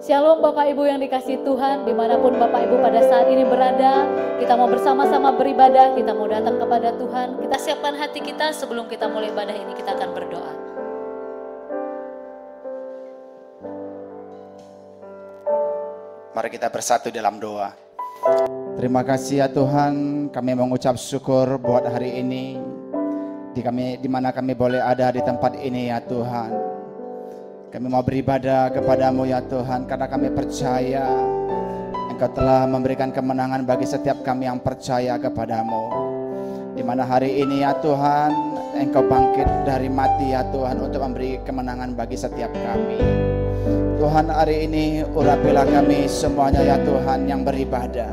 Shalom Bapak Ibu yang dikasihi Tuhan, dimanapun Bapak Ibu pada saat ini berada, kita mau bersama-sama beribadah, kita mau datang kepada Tuhan. Kita siapkan hati kita sebelum kita mulai ibadah ini, kita akan berdoa. Mari kita bersatu dalam doa. Terima kasih ya Tuhan, kami mengucap syukur buat hari ini, di mana kami boleh ada di tempat ini ya Tuhan. Kami mau beribadah kepadamu ya Tuhan, karena kami percaya Engkau telah memberikan kemenangan bagi setiap kami yang percaya kepadamu. Di mana hari ini ya Tuhan, Engkau bangkit dari mati ya Tuhan untuk memberi kemenangan bagi setiap kami. Tuhan, hari ini urapilah kami semuanya ya Tuhan yang beribadah.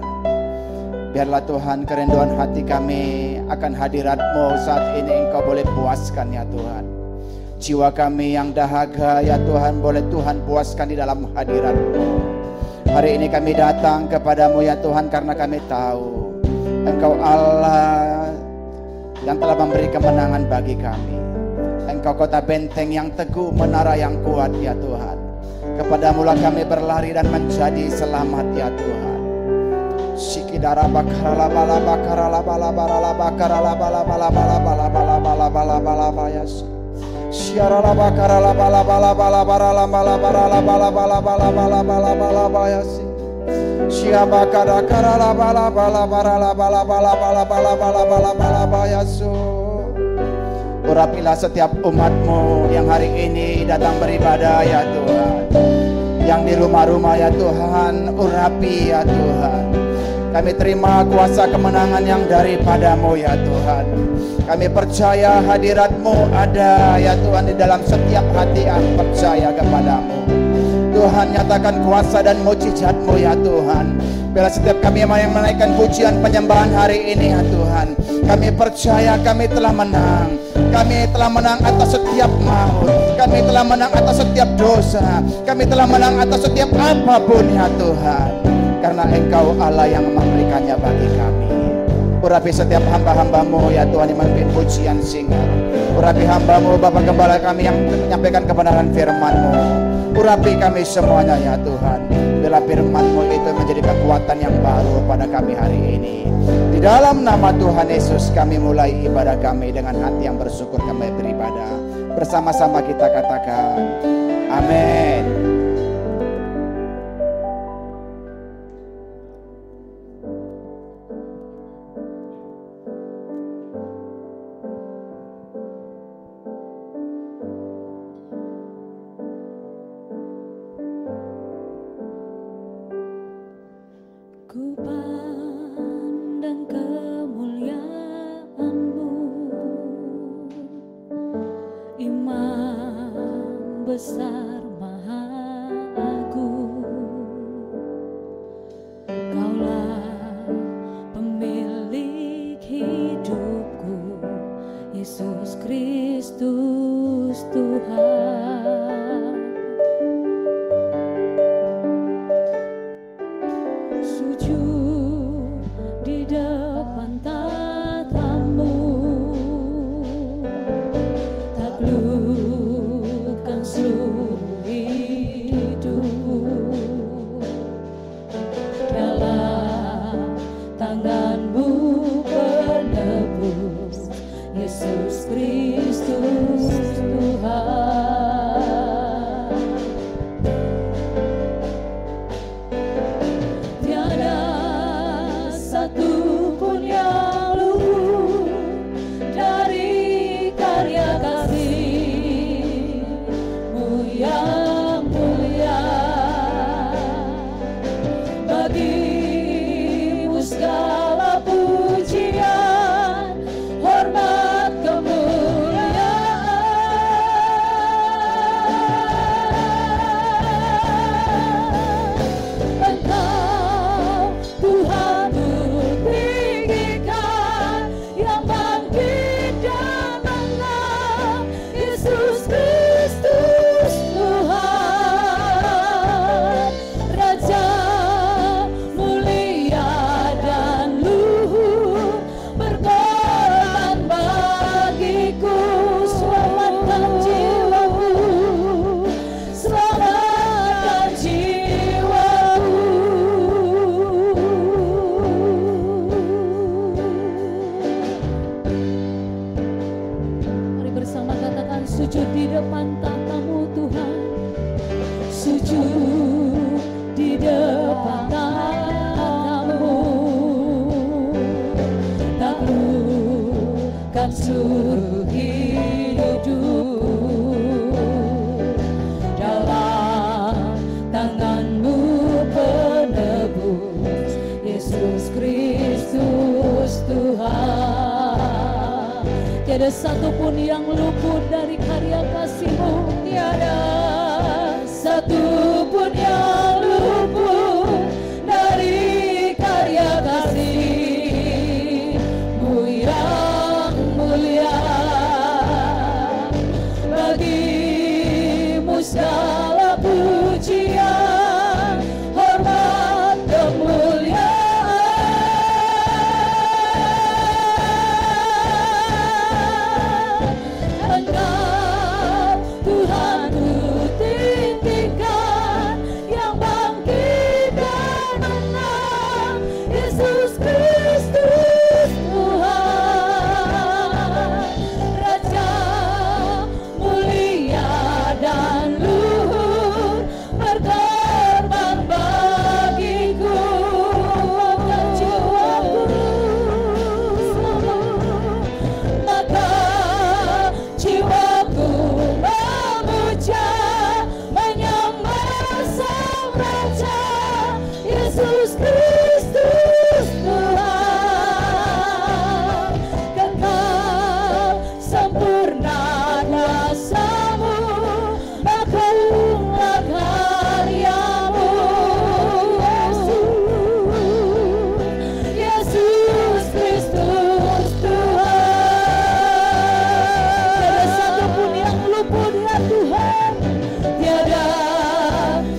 Biarlah Tuhan kerinduan hati kami akan hadirat-Mu saat ini Engkau boleh puaskan ya Tuhan. Jiwa kami yang dahaga ya Tuhan, boleh Tuhan puaskan di dalam hadirat-Mu. Hari ini kami datang kepadamu ya Tuhan, karena kami tahu Engkau Allah yang telah memberi kemenangan bagi kami. Engkau kota benteng yang teguh, menara yang kuat ya Tuhan. Kepadamulah kami berlari dan menjadi selamat ya Tuhan. Sikidara bakarala bala bakarala bala bala bakarala bala bala bala bala bala bala bala bala bayas. Siarala bakarala bala bala bala bala bala bala bala bala bala bala bala bala bayas. Siapa kada karala bala bala bala bala bala bala bala bala bala bala bayas. Urapilah setiap umat-Mu yang hari ini datang beribadah ya Tuhan. Yang di rumah-rumah ya Tuhan, urapi ya Tuhan. Kami terima kuasa kemenangan yang daripada-Mu ya Tuhan. Kami percaya hadirat-Mu ada ya Tuhan di dalam setiap hati yang percaya kepada-Mu. Tuhan, nyatakan kuasa dan mujizat-Mu ya Tuhan. Bila setiap kami yang menaikkan pujian penyembahan hari ini ya Tuhan, kami percaya kami telah menang. Kami telah menang atas setiap maut. Kami telah menang atas setiap dosa. Kami telah menang atas setiap apapun ya Tuhan. Karena Engkau Allah yang memberikannya bagi kami. Urapi setiap hamba-hamba-Mu ya Tuhan yang memimpin pujian singkat. Urapi hamba-Mu Bapak Gembala kami yang menyampaikan kebenaran firman-Mu. Urapi kami semuanya ya Tuhan. Bila firman-Mu itu menjadi kekuatan yang baru pada kami hari ini. Di dalam nama Tuhan Yesus kami mulai ibadah kami dengan hati yang bersyukur, kami beribadah. Bersama-sama kita katakan amin. Ku pandang kemuliaan-Mu, Imam besar maha agung. Kaulah pemilik hidupku, Yesus Kristus Tuhan. Di depan tatamu, taklukkan seluruh hidupku. Dalam tangan-Mu penebus, Yesus Kristus Tuhan. Segala pujian, hormat, kemuliaan. dalam seluruh hidupku. Dalam tangan-Mu penebus, Yesus Kristus Tuhan. Tiada satupun yang luput dari karya kasih-Mu, tiada satupun yang luput dari karya kasih-Mu yang mulia. Bagi-Mu segala pujian, hormat, kemuliaan. Engkau Tuhan ku tinggikan, yang bangkit dan menang, Yesus Kristus Tuhan. Raja mulia dan luhur, berkorban bagiku. Akan jiwaku, maka jiwaku memuja, menyembah Sang Raja, Yesus Kristus Tuhan. Kekal sempurna kuasa-Mu, agunglah karya-Mu. Yesus Kristus Tuhan. Tiada satupun yang luput ya Tuhan, tiada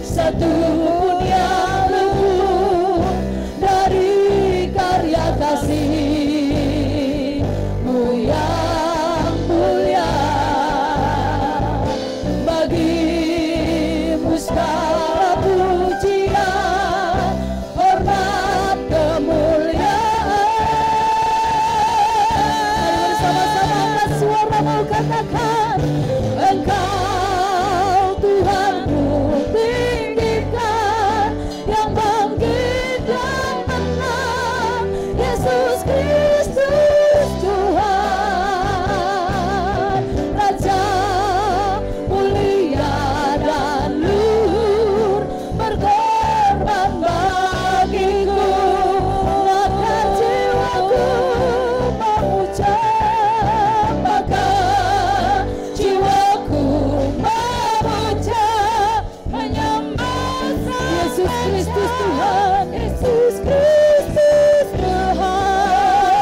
satupun yang luput dari karya kasih-Mu yang mulia. Bagi-Mu segala pujian, hormat, kemuliaan. Mari bersama-sama angkat suara-Mu, katakan, Engkau Tuhan ku tinggikan, yang bangkit dan menang, Yesus Kristus Tuhan. Raja mulia dan luhur, berkorban bagiku. Maka jiwaku memuja, maka jiwaku memuja, menyembah Yesus Kristus Tuhan. Yesus Kristus Tuhan.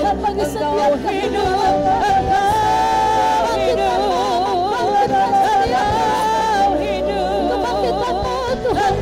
Tuhan bagi setiap kehidupan. Kebangkitan-Mu Tuhan,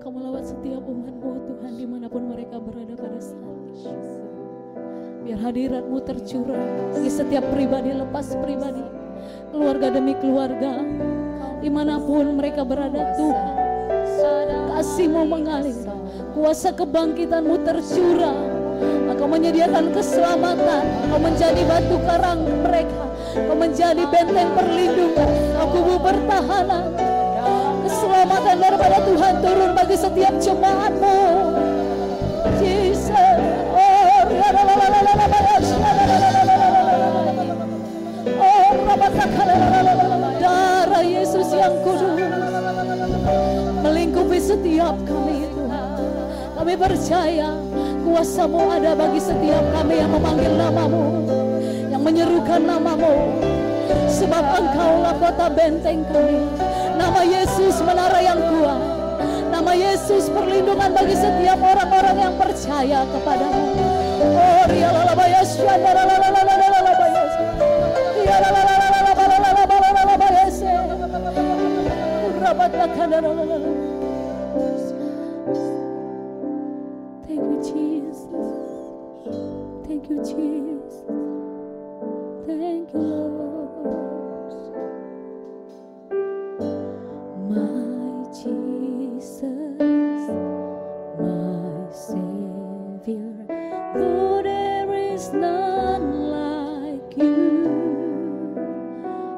Kau melawat setiap umat-Mu Tuhan dimanapun mereka berada pada saat ini. Biar hadirat-Mu tercurah bagi setiap pribadi lepas pribadi, keluarga demi keluarga, dimanapun mereka berada Tuhan. Kasih-Mu mengalir, kuasa kebangkitan-Mu tercurah. Engkau menyediakan keselamatan, Engkau menjadi batu karang mereka, Engkau menjadi benteng perlindungan, Engkau kubu pertahanan. Keselamatan daripada Tuhan turun bagi setiap jemaat-Mu. Jesus, darah Yesus yang kudus melingkupi setiap kami Tuhan. Kami percaya kuasa-Mu ada bagi setiap kami yang memanggil nama-Mu, yang menyerukan nama-Mu. Sebab Engkaulah kota benteng kami. Nama Yesus menara yang kuat. Nama Yesus perlindungan bagi setiap orang-orang yang percaya kepadamu. Oh, thank you Jesus. Thank you Jesus. Thank you Lord. My Jesus, my Savior, though there is none like you,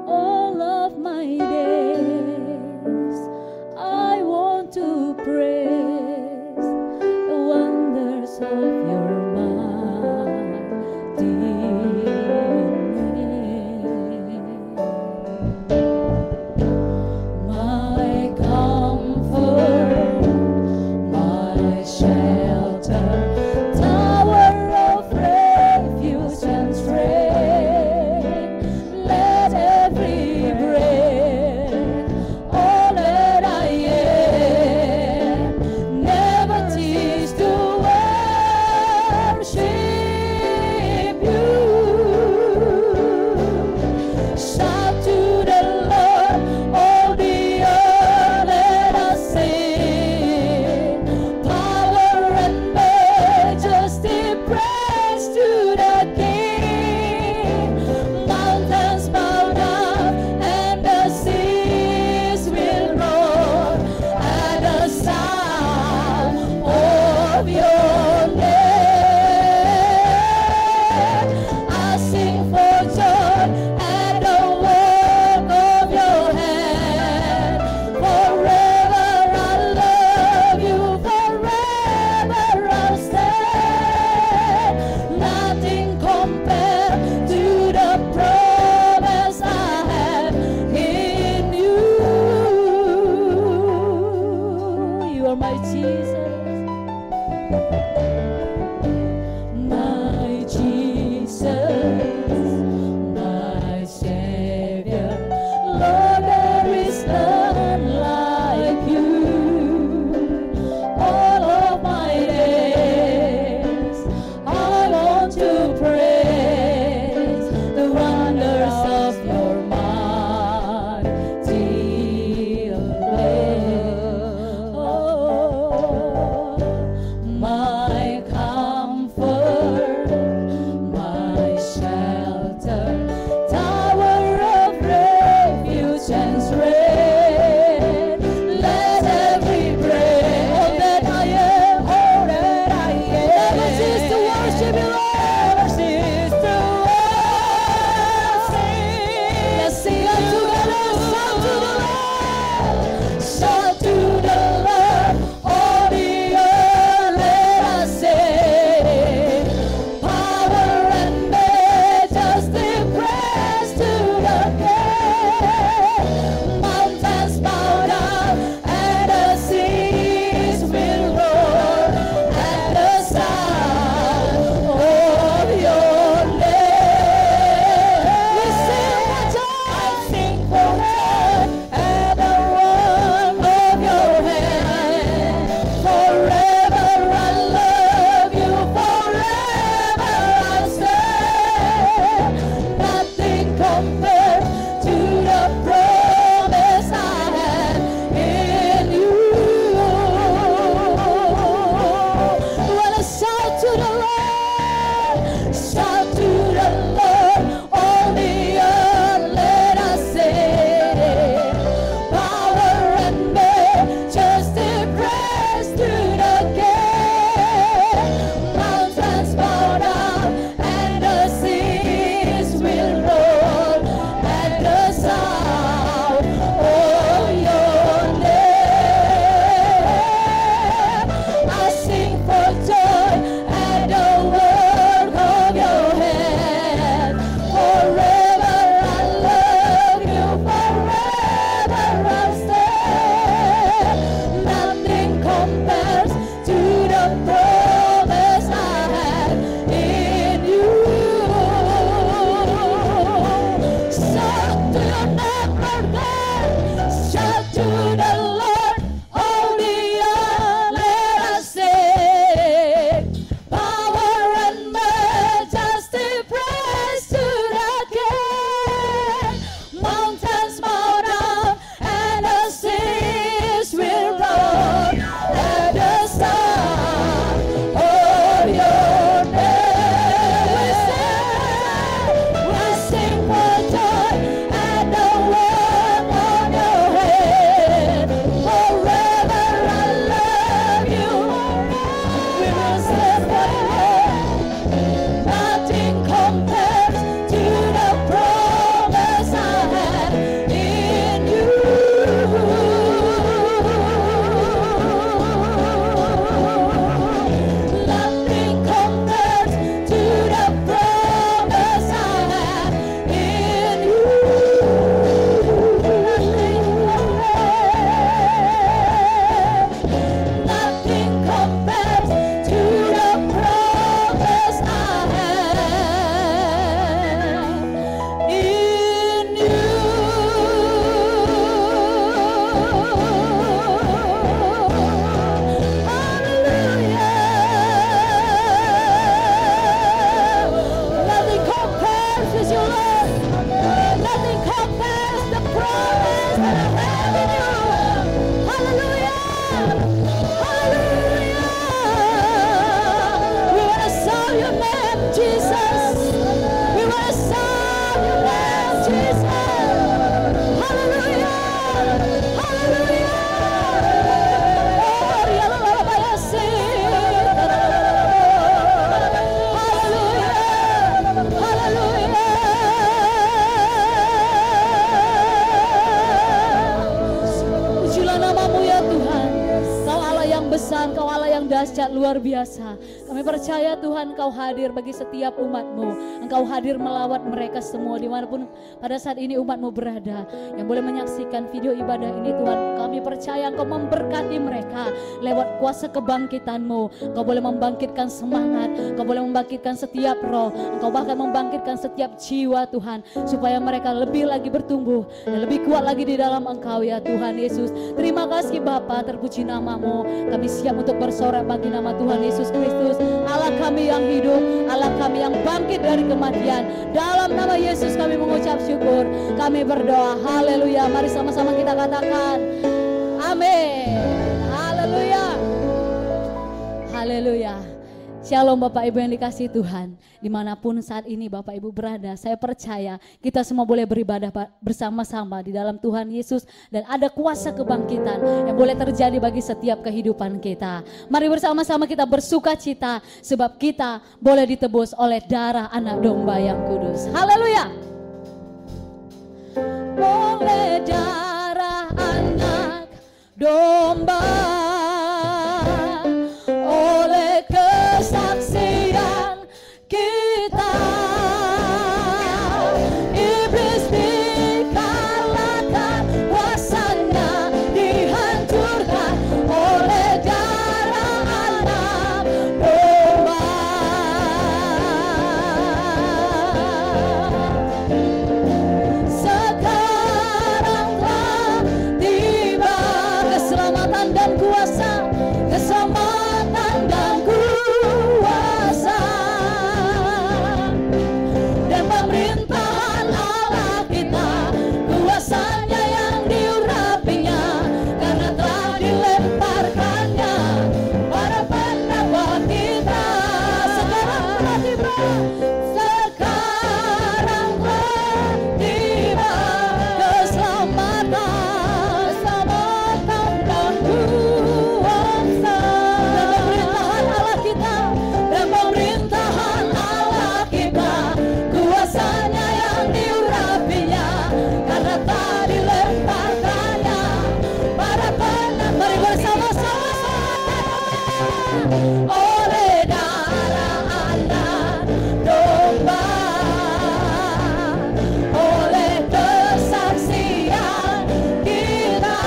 all of my days I want to praise the wonders of your mighty name. to your name, Lord God. Shout to the Lord, all the earth, let us sing. Power and majesty, praise to the King. Mountains bow down and the seas will roar at the sound of your name. We sing for joy at the work on your head. Forever I love you. We will stand forever. Nothing compares to the promise I have in you. Nothing compares to the promise I have in you. Nothing compares to the promise I have in you. Nothing compares with your love. Nothing compares the promise that I have in you. Hallelujah. Hallelujah. We want to serve your name, Jesus. We want to serve your name, Jesus. Hallelujah. Hallelujah. Oh, Rialabayasi. Hallelujah. Hallelujah. Pujilah namamu ya Tuhan. Kau Allah yang besar, Kau Allah yang dahsyat luar biasa. Kami percaya Tuhan Engkau hadir bagi setiap umat-Mu. Engkau hadir melawat mereka semua dimanapun pada saat ini umat-Mu berada. Yang boleh menyaksikan video ibadah ini Tuhan, kami percaya Engkau memberkati mereka lewat kuasa kebangkitan-Mu. Engkau boleh membangkitkan semangat, Engkau boleh membangkitkan setiap roh, Engkau bahkan membangkitkan setiap jiwa Tuhan, supaya mereka lebih lagi bertumbuh dan lebih kuat lagi di dalam Engkau ya Tuhan Yesus. Terima kasih Bapa, terpuji namamu. Kami siap untuk bersorak bagi nama Tuhan Yesus Kristus, Allah kami yang hidup, Allah kami yang bangkit dari kematian. Dalam nama Yesus kami mengucap syukur, kami berdoa. Haleluya. Mari sama-sama kita katakan amin. Haleluya. Haleluya. Shalom Bapak Ibu yang dikasihi Tuhan. Dimanapun saat ini Bapak Ibu berada, saya percaya kita semua boleh beribadah bersama-sama di dalam Tuhan Yesus. Dan ada kuasa kebangkitan yang boleh terjadi bagi setiap kehidupan kita. Mari bersama-sama kita bersuka cita, sebab kita boleh ditebus oleh darah anak domba yang kudus. Haleluya. Oleh darah anak domba, oleh kesaksian kita, iblis dikalahkan, kuasanya dihancurkan oleh darah anak domba. Sekarang telah tiba keselamatan dan kuasa, keselamatan dan kuasa, dan pemerintahan Allah kita, kuasanya yang diurapinya, karena telah dilemparkannya para pendapat kita. Sekarang telah tiba, sekarang telah tiba keselamatan, keselamatan dan kuasa, dan pemerintahan Allah kita, dan pemerintahan Allah kita, kuasanya yang diurapinya, karena tak dilemparkannya para pendapat. Mari bersama-sama oleh darah anak domba, oleh kesaksian kita,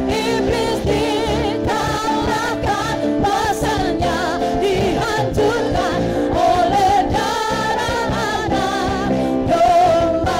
iblis dikalahkan, kuasanya dihancurkan oleh darah anak domba.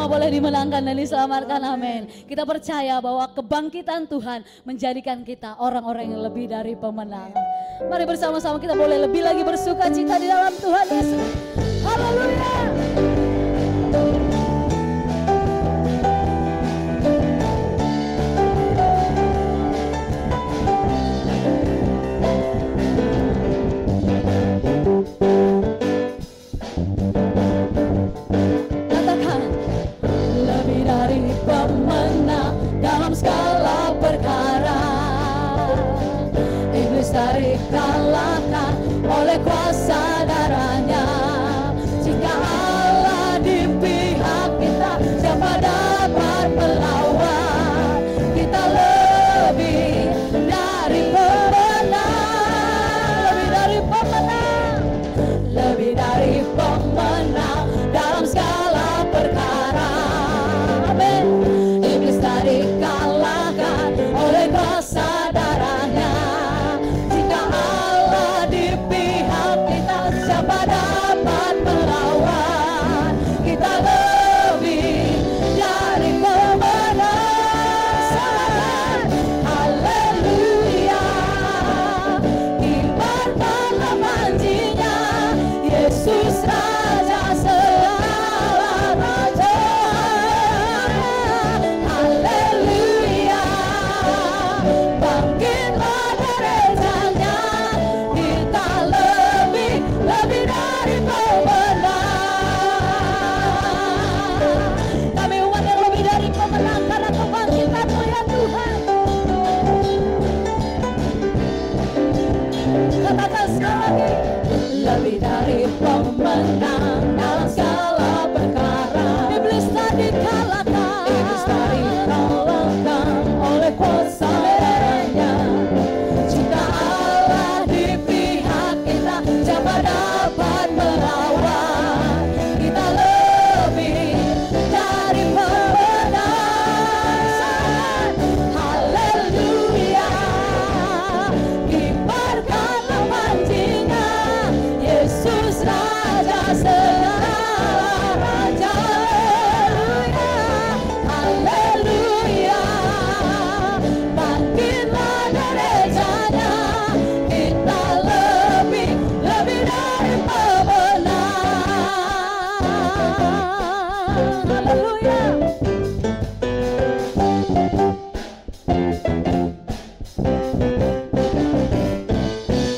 semua boleh dimenangkan dan diselamatkan, amin. Kita percaya bahwa kebangkitan Tuhan menjadikan kita orang-orang yang lebih dari pemenang. Mari bersama-sama kita boleh lebih lagi bersuka cita di dalam Tuhan Yesus. Haleluya. Tarik kalahkan oleh kuasa darahnya. Jika Allah di pihak kita, siapa dapat melawan? Kita lebih dari pemenang, lebih dari pemenang, lebih dari pemenang dalam segala perkara. Amin. Iblis tarik kalahkan oleh kuasa darahnya. Siapa dapat melawan? Kita lebih dari pemenang. Haleluya. Kibarkanlah panjinya, Yesus Raja segala raja. Haleluya. Bangkitlah derajatnya, kita lebih dari pemenang. Kami umat yang lebih dari pemenang karena kebangkitan-Mu ya Tuhan. Katakan sekali lagi, lebih dari pemenang dalam segala perkara. Iblis tadi kalahkan, iblis tadi kalahkan oleh kuasa darahnya. Jika Allah di pihak kita, siapa dapat melawan? Kita lebih dari pemenang. Haleluya. Kibarkanlah panjinya, Yesus Raja segala raja. Haleluya. Bangkitlah derajatnya, kita lebih dari pemenang. Haleluya.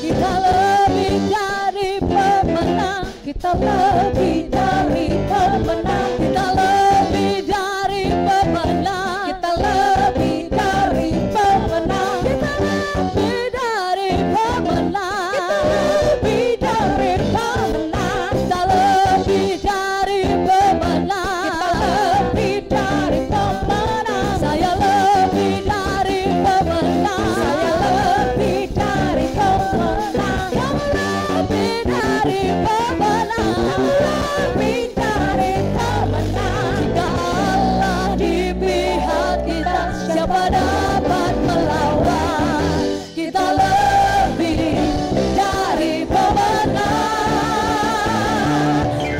Kita lebih dari pemenang. Kita lebih dari pemenang. Kita lebih dari pemenang. Kita lebih dari pemenang. Kita lebih dari pemenang. Kita lebih dari pemenang. Kita lebih dari pemenang. Kita lebih dari pemenang. Saya lebih dari pemenang. Saya lebih dari pemenang. Kamu lebih dari pemenang. Lebih dari pemenang. Jika Allah di pihak kita, siapa dapat melawan? Kita lebih dari pemenang.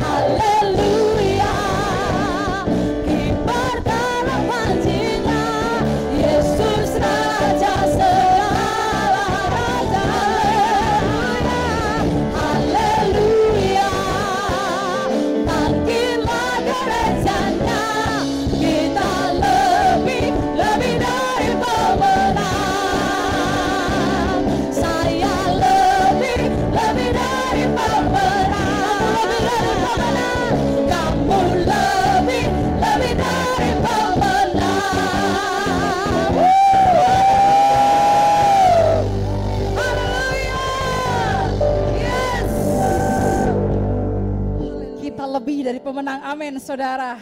Haleluya. Kibarkanlah panjinya, Yesus Raja segala raja. Haleluya. Bangkitlah derajatnya, kita lebih dari pemenang. Saya lebih dari pemenang. Lebih dari pemenang. Kamu lebih dari pemenang. Haleluya. Yes. Kita lebih dari pemenang, amin saudara.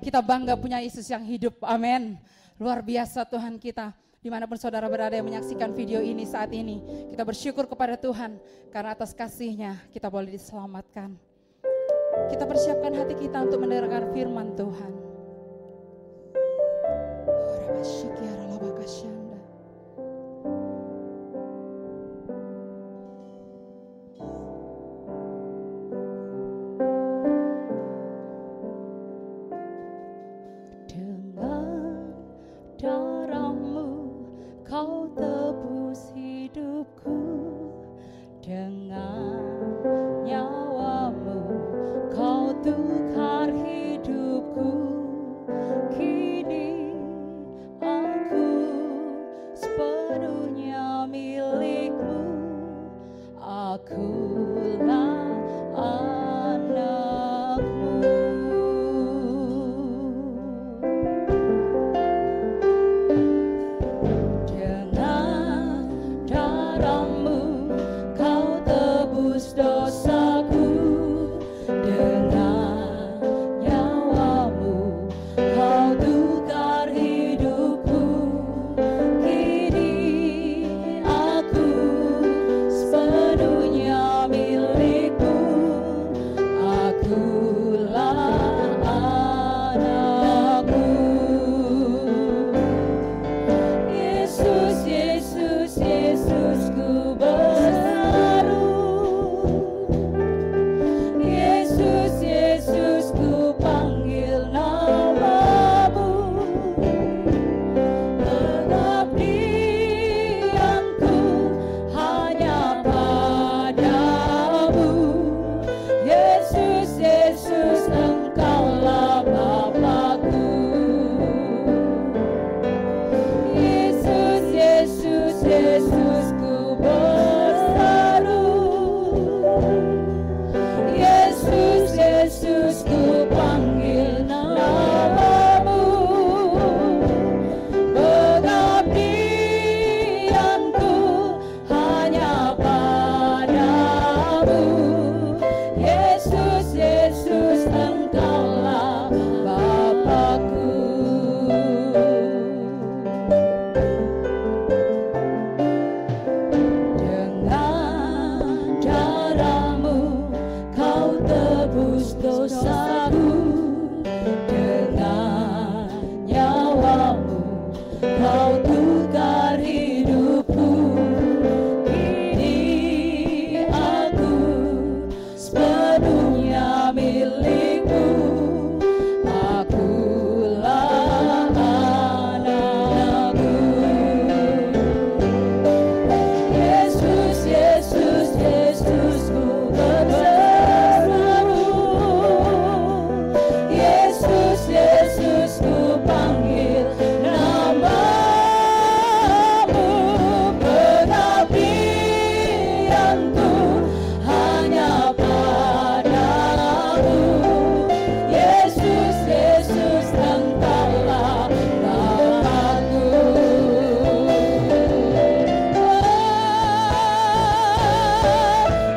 Kita bangga punya Yesus yang hidup, amin. Luar biasa Tuhan kita. Dimanapun saudara berada yang menyaksikan video ini saat ini, kita bersyukur kepada Tuhan karena atas kasih-Nya kita boleh diselamatkan. Kita persiapkan hati kita untuk mendengarkan firman Tuhan. Darah-Mu Kau tebus hidupku, dengan nyawa-Mu Kau tukar hidupku. Kini aku sepenuhnya milik-Mu, akulah anak-Mu. Dengan darah-Mu Kau tebus dosaku, dengan nyawa-Mu Kau tukar hidupku. Kini aku sepenuhnya milik-Mu, akulah anak-Mu. Yesus, Yesus, Yesus, ku berseru. Yesus, Yesus, ku panggil nama-Mu. Pengabdianku hanya padamu. Yesus, Yesus, Engkaulah Bapa-Ku. Yesus, Yesus, Yesus, ku berseru. Yesus, Yesus, ku panggil nama-Mu. Pengabdianku hanya padamu. Yesus, Yesus, Engkaulah Bapa-Ku. Dengan darah-Mu Kau tebus dosaku, dengan nyawa-Mu Kau tukar hidupku. Kini aku sepenuhnya milik-Mu, akulah anak-Mu. Yesus, Yesus, Yesus, ku berseru. Yesus, Yesus, ku panggil nama-Mu. Pengabdianku hanya padamu. Yesus, Yesus, Engkaulah Bapa-Ku.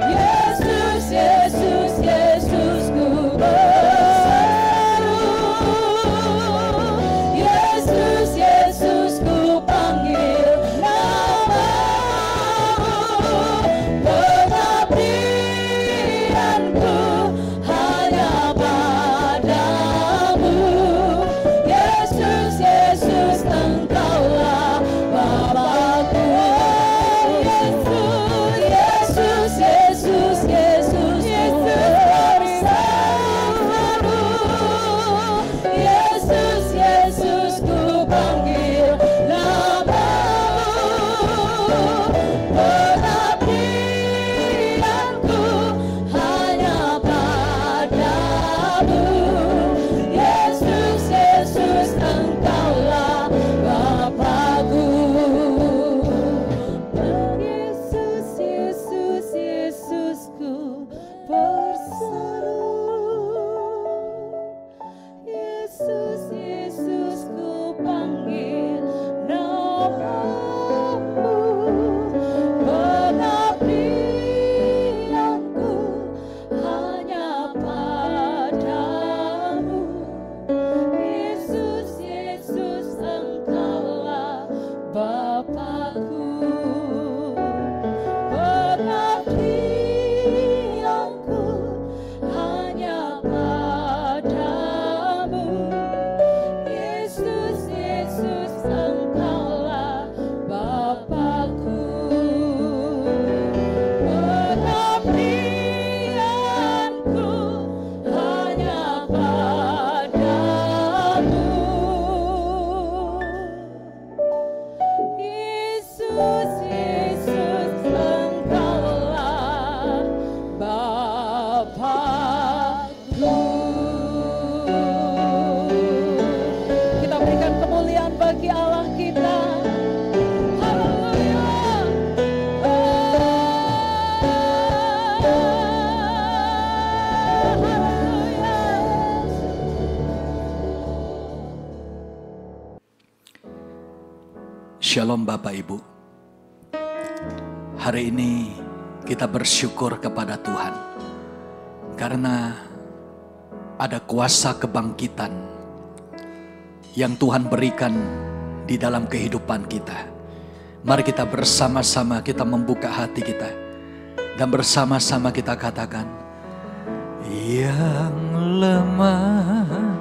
Yesus, Yesus, Yesus, ku berseru. Yesus, Yesus, ku panggil nama-Mu. Pengabdianku hanya padamu. Yesus, Yesus, Engkaulah Bapa-Ku. Yesus, Yesus, Yesus, Yesus, berseru. Yesus, Yesus, ku panggil nama-Mu. Pengabdianku hanya padamu. Yesus, Yesus, Engkaulah Bapa-Ku. Yesus, Yesus, Yesus, ku berseru. Yesus, Yesus, ku panggil nama-Mu. Pengabdianku hanya padamu. Yesus, Yesus, Engkaulah Bapa-Ku. Pengabdianku hanya padamu. Yesus, Yesus, Shalom Bapak Ibu. Hari ini kita bersyukur kepada Tuhan karena ada kuasa kebangkitan yang Tuhan berikan di dalam kehidupan kita. Mari kita bersama-sama kita membuka hati kita dan bersama-sama kita katakan, yang lemah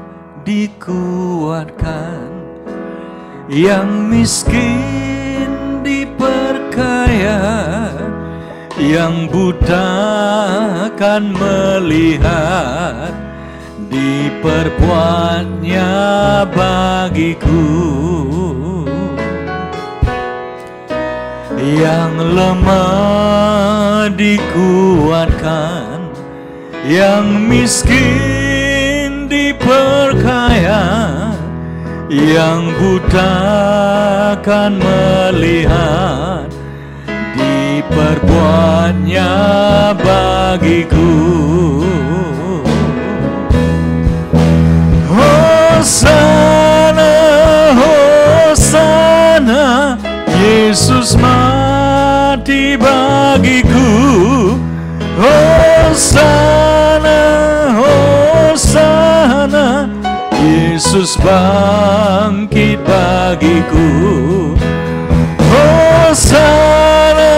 dikuatkan, yang miskin diperkaya, yang buta akan melihat, diperbuatnya bagiku. Yang lemah dikuatkan, yang miskin diperkaya, yang buta akan melihat, diperbuatnya bagiku. Hosana, Hosana, Yesus mati bagiku. Hosana, Hosana, Yesus bangkit bagiku. Hosana,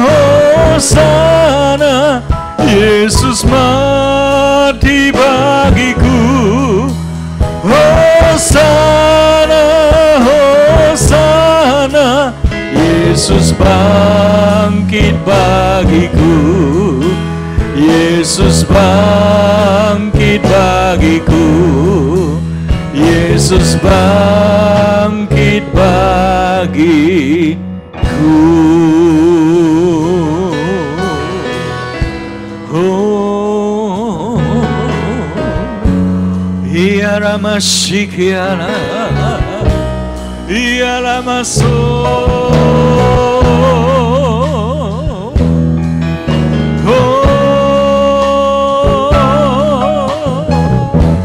Hosana, Yesus mati bagiku. Hosana, Hosana, Yesus bangkit bagiku. Yesus bangkit bagiku. Yesus bangkit bagiku. Oh, Iara mashikiana, Iara maso.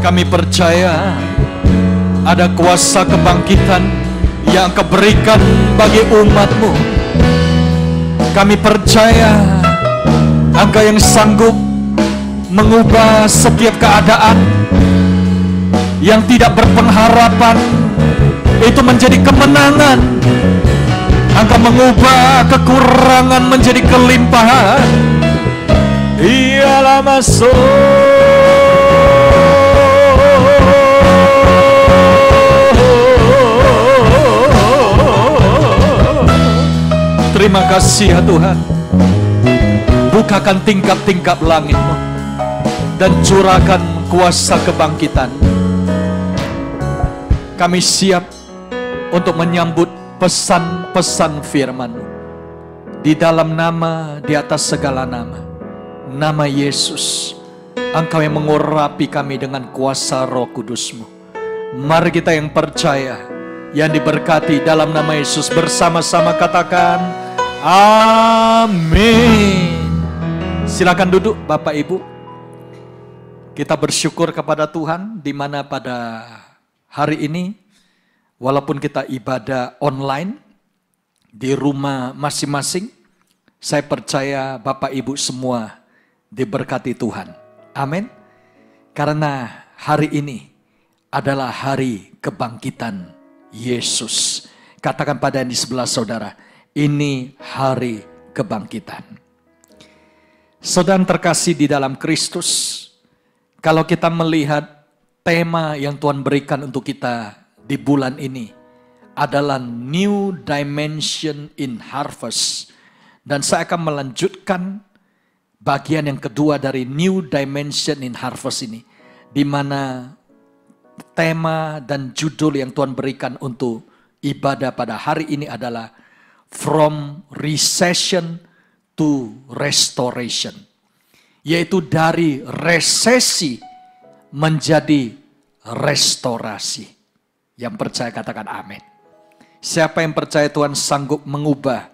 Kami percaya ada kuasa kebangkitan yang Engkau berikan bagi umat-Mu. Kami percaya Engkau yang sanggup mengubah setiap keadaan yang tidak berpengharapan itu menjadi kemenangan. Engkau mengubah kekurangan menjadi kelimpahan. Ialah masuk. Terima kasih ya Tuhan. Bukakan tingkap-tingkap langit-Mu dan curahkan kuasa kebangkitan. Kami siap untuk menyambut pesan-pesan firman-Mu di dalam nama, di atas segala nama, nama Yesus. Engkau yang mengurapi kami dengan kuasa Roh Kudus-Mu. Mari kita yang percaya, yang diberkati dalam nama Yesus, bersama-sama katakan amin. Silakan duduk Bapak Ibu. Kita bersyukur kepada Tuhan di mana pada hari ini, walaupun kita ibadah online di rumah masing-masing, saya percaya Bapak Ibu semua diberkati Tuhan. Amin. Karena hari ini adalah hari kebangkitan Yesus. Katakan pada yang di sebelah saudara, ini hari kebangkitan. Saudara terkasih di dalam Kristus, kalau kita melihat tema yang Tuhan berikan untuk kita di bulan ini adalah New Dimension in Harvest. Dan saya akan melanjutkan bagian yang kedua dari New Dimension in Harvest ini, di mana tema dan judul yang Tuhan berikan untuk ibadah pada hari ini adalah From Recession to Restoration. Yaitu dari resesi menjadi restorasi. Yang percaya katakan amin. Siapa yang percaya Tuhan sanggup mengubah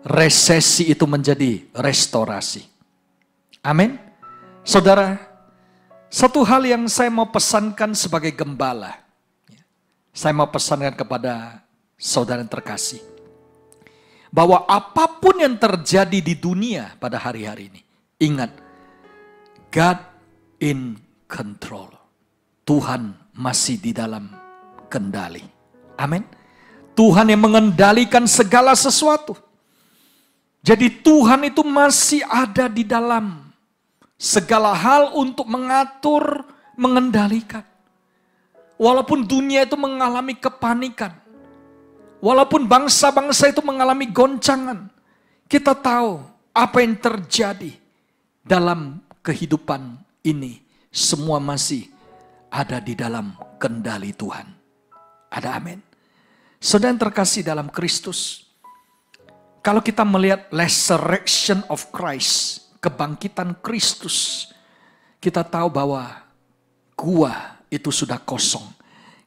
resesi itu menjadi restorasi? Amin. Saudara, satu hal yang saya mau pesankan sebagai gembala. Saya mau pesankan kepada saudara yang terkasih. bahwa apapun yang terjadi di dunia pada hari-hari ini, ingat, God in control. Tuhan masih di dalam kendali. Amin. Tuhan yang mengendalikan segala sesuatu. Jadi Tuhan itu masih ada di dalam segala hal untuk mengatur, mengendalikan. Walaupun dunia itu mengalami kepanikan. Walaupun bangsa-bangsa itu mengalami goncangan. Kita tahu apa yang terjadi dalam kehidupan ini. Semua masih ada di dalam kendali Tuhan. Ada amin. Saudara yang terkasih dalam Kristus. Kalau kita melihat resurrection of Christ, kebangkitan Kristus, kita tahu bahwa gua itu sudah kosong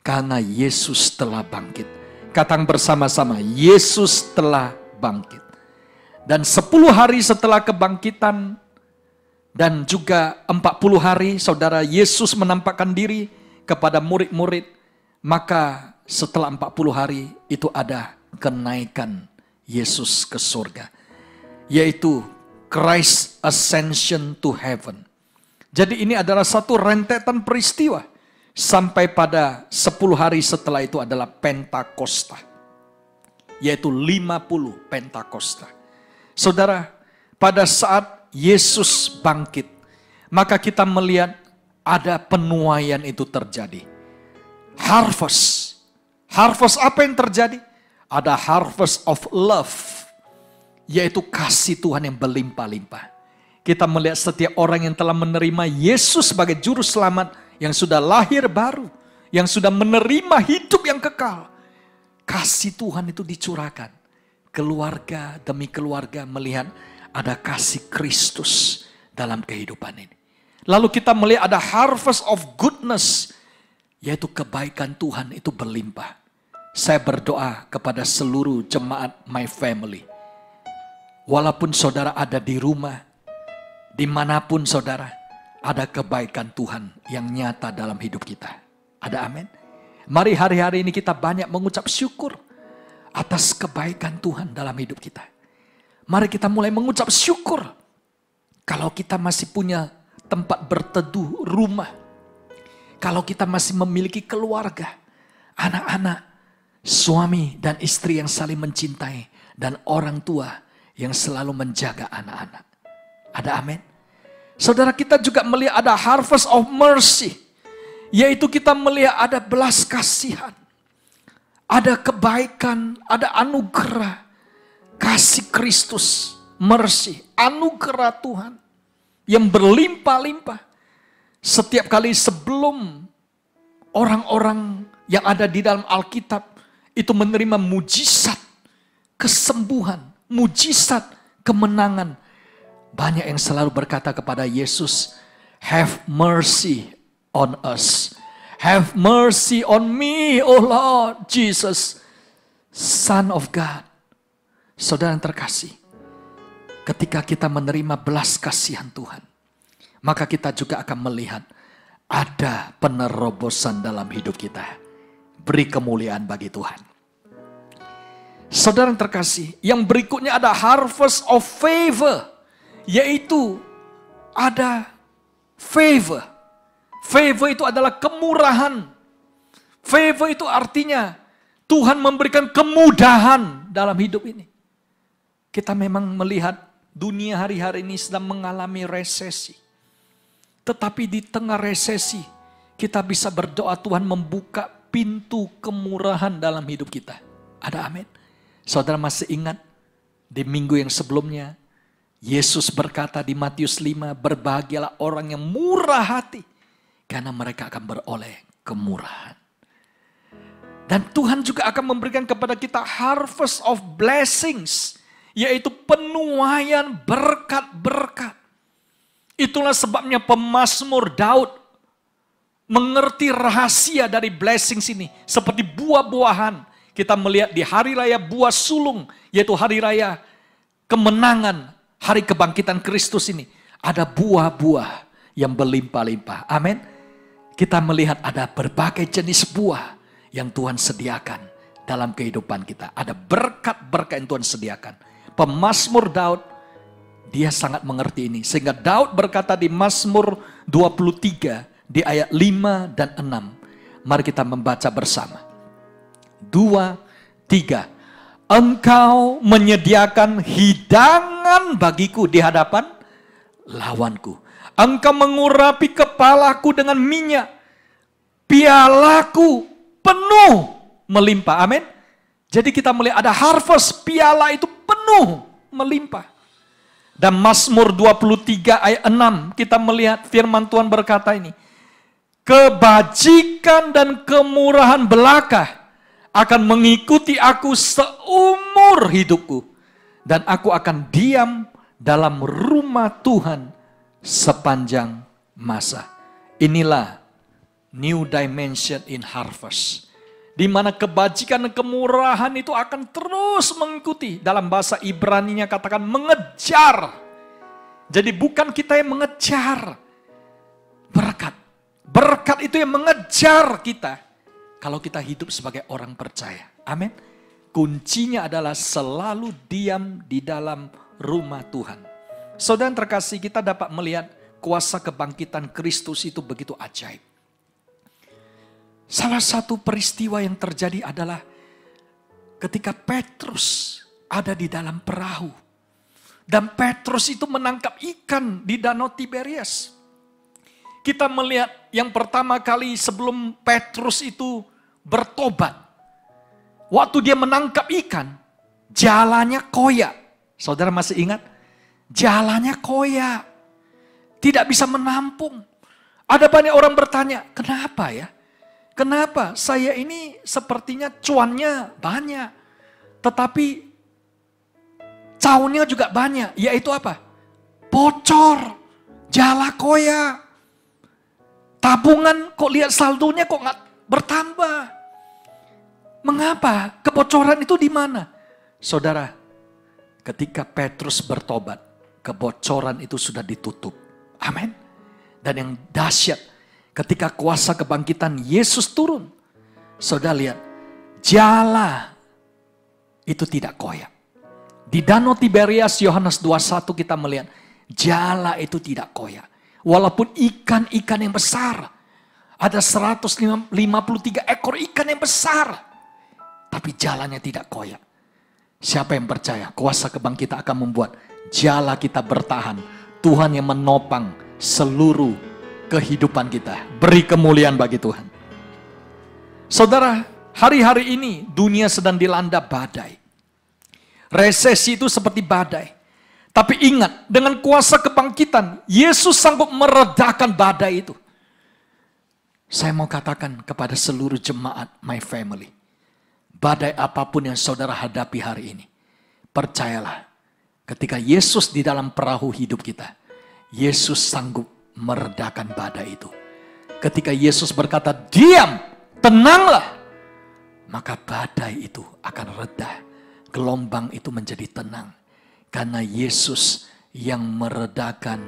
karena Yesus telah bangkit. Katakan bersama-sama, Yesus telah bangkit. Dan 10 hari setelah kebangkitan dan juga 40 hari saudara Yesus menampakkan diri kepada murid-murid, maka setelah 40 hari itu ada kenaikan Yesus ke surga, yaitu Christ ascension to heaven. Jadi ini adalah satu rentetan peristiwa sampai pada 10 hari setelah itu adalah Pentakosta, yaitu 50 Pentakosta. Saudara, pada saat Yesus bangkit, maka kita melihat ada penuaian itu terjadi. Harvest. Harvest apa yang terjadi? Ada harvest of love, yaitu kasih Tuhan yang berlimpah-limpah. Kita melihat setiap orang yang telah menerima Yesus sebagai juru selamat, yang sudah lahir baru, yang sudah menerima hidup yang kekal. Kasih Tuhan itu dicurahkan. Keluarga demi keluarga melihat ada kasih Kristus dalam kehidupan ini. Lalu kita melihat ada harvest of goodness, yaitu kebaikan Tuhan itu berlimpah. Saya berdoa kepada seluruh jemaat My Family. Walaupun saudara ada di rumah, dimanapun saudara, ada kebaikan Tuhan yang nyata dalam hidup kita. Ada amin? Mari hari-hari ini kita banyak mengucap syukur atas kebaikan Tuhan dalam hidup kita. Mari kita mulai mengucap syukur kalau kita masih punya tempat berteduh, rumah. Kalau kita masih memiliki keluarga, anak-anak, suami dan istri yang saling mencintai, dan orang tua yang selalu menjaga anak-anak. Ada amin? Saudara, kita juga melihat ada harvest of mercy, yaitu kita melihat ada belas kasihan, ada kebaikan, ada anugerah, kasih Kristus, mercy, anugerah Tuhan yang berlimpah-limpah. Setiap kali sebelum orang-orang yang ada di dalam Alkitab itu menerima mujizat kesembuhan, mujizat kemenangan, banyak yang selalu berkata kepada Yesus, "Have mercy on us. Have mercy on me, oh Lord Jesus, Son of God." Saudara yang terkasih, ketika kita menerima belas kasihan Tuhan, maka kita juga akan melihat ada penerobosan dalam hidup kita. Beri kemuliaan bagi Tuhan. Saudara yang terkasih, yang berikutnya ada harvest of favor, yaitu ada favor. Favor itu adalah kemurahan. Favor itu artinya Tuhan memberikan kemudahan dalam hidup ini. Kita memang melihat dunia hari-hari ini sedang mengalami resesi. Tetapi di tengah resesi, kita bisa berdoa Tuhan membuka pintu kemurahan dalam hidup kita. Ada amin? Saudara masih ingat di minggu yang sebelumnya, Yesus berkata di Matius 5, "Berbahagialah orang yang murah hati, karena mereka akan beroleh kemurahan." Dan Tuhan juga akan memberikan kepada kita harvest of blessings, yaitu penuaian berkat-berkat. Itulah sebabnya pemazmur Daud mengerti rahasia dari blessings ini. Seperti buah-buahan. Kita melihat di hari raya buah sulung, yaitu hari raya kemenangan, hari kebangkitan Kristus ini. Ada buah-buah yang berlimpah-limpah. Amin. Kita melihat ada berbagai jenis buah yang Tuhan sediakan dalam kehidupan kita. Ada berkat-berkat yang Tuhan sediakan. Pemazmur Daud, dia sangat mengerti ini. Sehingga Daud berkata di Mazmur 23 di ayat 5 dan 6. Mari kita membaca bersama. 2, 3. Engkau menyediakan hidangan bagiku di hadapan lawanku. Engkau mengurapi kepalaku dengan minyak. Pialaku penuh melimpah. Amin. Jadi kita melihat ada harvest, piala itu penuh melimpah. Dan Mazmur 23 ayat 6 kita melihat firman Tuhan berkata ini. Kebajikan dan kemurahan belaka akan mengikuti aku seumur hidupku. Dan aku akan diam dalam rumah Tuhan sepanjang masa. Inilah new dimension in harvest. Di mana kebajikan dan kemurahan itu akan terus mengikuti. Dalam bahasa Ibrani-nya katakan mengejar. Jadi bukan kita yang mengejar berkat. Berkat itu yang mengejar kita. Kalau kita hidup sebagai orang percaya. Amin. Kuncinya adalah selalu diam di dalam rumah Tuhan. Saudara yang terkasih, kita dapat melihat kuasa kebangkitan Kristus itu begitu ajaib. Salah satu peristiwa yang terjadi adalah ketika Petrus ada di dalam perahu. Dan Petrus itu menangkap ikan di Danau Tiberias. Kita melihat yang pertama kali sebelum Petrus itu bertobat. Waktu dia menangkap ikan, jalannya koyak. Saudara masih ingat? Jalannya koyak. Tidak bisa menampung. Ada banyak orang bertanya, kenapa ya? Kenapa saya ini sepertinya cuannya banyak, tetapi caunnya juga banyak, yaitu apa? Bocor, jala koya, tabungan kok lihat saldonya kok nggak bertambah. Mengapa? Kebocoran itu di mana? Saudara, ketika Petrus bertobat, kebocoran itu sudah ditutup. Amin. Dan yang dahsyat, ketika kuasa kebangkitan Yesus turun, saudara lihat, jala itu tidak koyak. Di Danau Tiberias, Yohanes 21 kita melihat, jala itu tidak koyak. Walaupun ikan-ikan yang besar, ada 153 ekor ikan yang besar, tapi jalannya tidak koyak. Siapa yang percaya kuasa kebangkitan akan membuat jala kita bertahan. Tuhan yang menopang seluruh kehidupan kita. Beri kemuliaan bagi Tuhan. Saudara, hari-hari ini dunia sedang dilanda badai. Resesi itu seperti badai. Tapi ingat, dengan kuasa kebangkitan, Yesus sanggup meredakan badai itu. Saya mau katakan kepada seluruh jemaat, my family. Badai apapun yang saudara hadapi hari ini, percayalah, ketika Yesus di dalam perahu hidup kita, Yesus sanggup meredakan badai itu. Ketika Yesus berkata, diam, tenanglah, maka badai itu akan reda. Gelombang itu menjadi tenang. Karena Yesus yang meredakan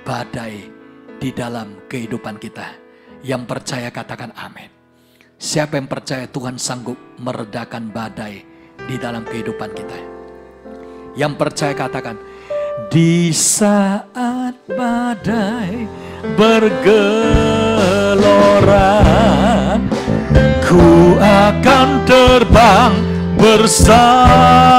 badai di dalam kehidupan kita. Yang percaya katakan amin. Siapa yang percaya Tuhan sanggup meredakan badai di dalam kehidupan kita? Yang percaya katakan, di saat badai bergelora, ku akan terbang bersamamu.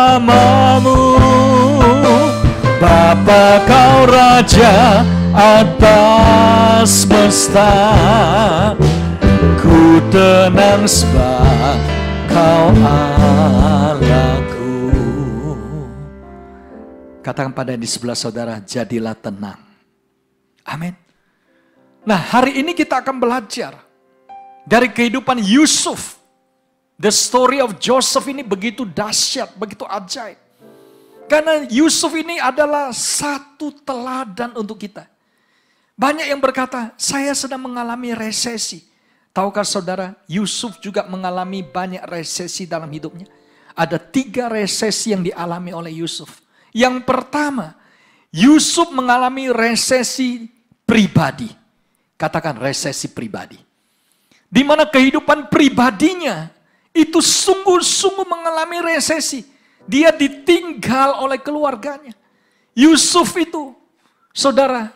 Bapa kau Raja atas semesta, ku tenang sebab kau Allahku. Katakan pada di sebelah saudara, jadilah tenang. Amin. Nah, hari ini kita akan belajar dari kehidupan Yusuf. The story of Joseph ini begitu dahsyat, begitu ajaib. Karena Yusuf ini adalah satu teladan untuk kita. Banyak yang berkata, saya sedang mengalami resesi. Tahukah saudara, Yusuf juga mengalami banyak resesi dalam hidupnya. Ada 3 resesi yang dialami oleh Yusuf. Yang pertama, Yusuf mengalami resesi pribadi. Katakan resesi pribadi. Di mana kehidupan pribadinya itu sungguh-sungguh mengalami resesi. Dia ditinggal oleh keluarganya. Yusuf itu, saudara,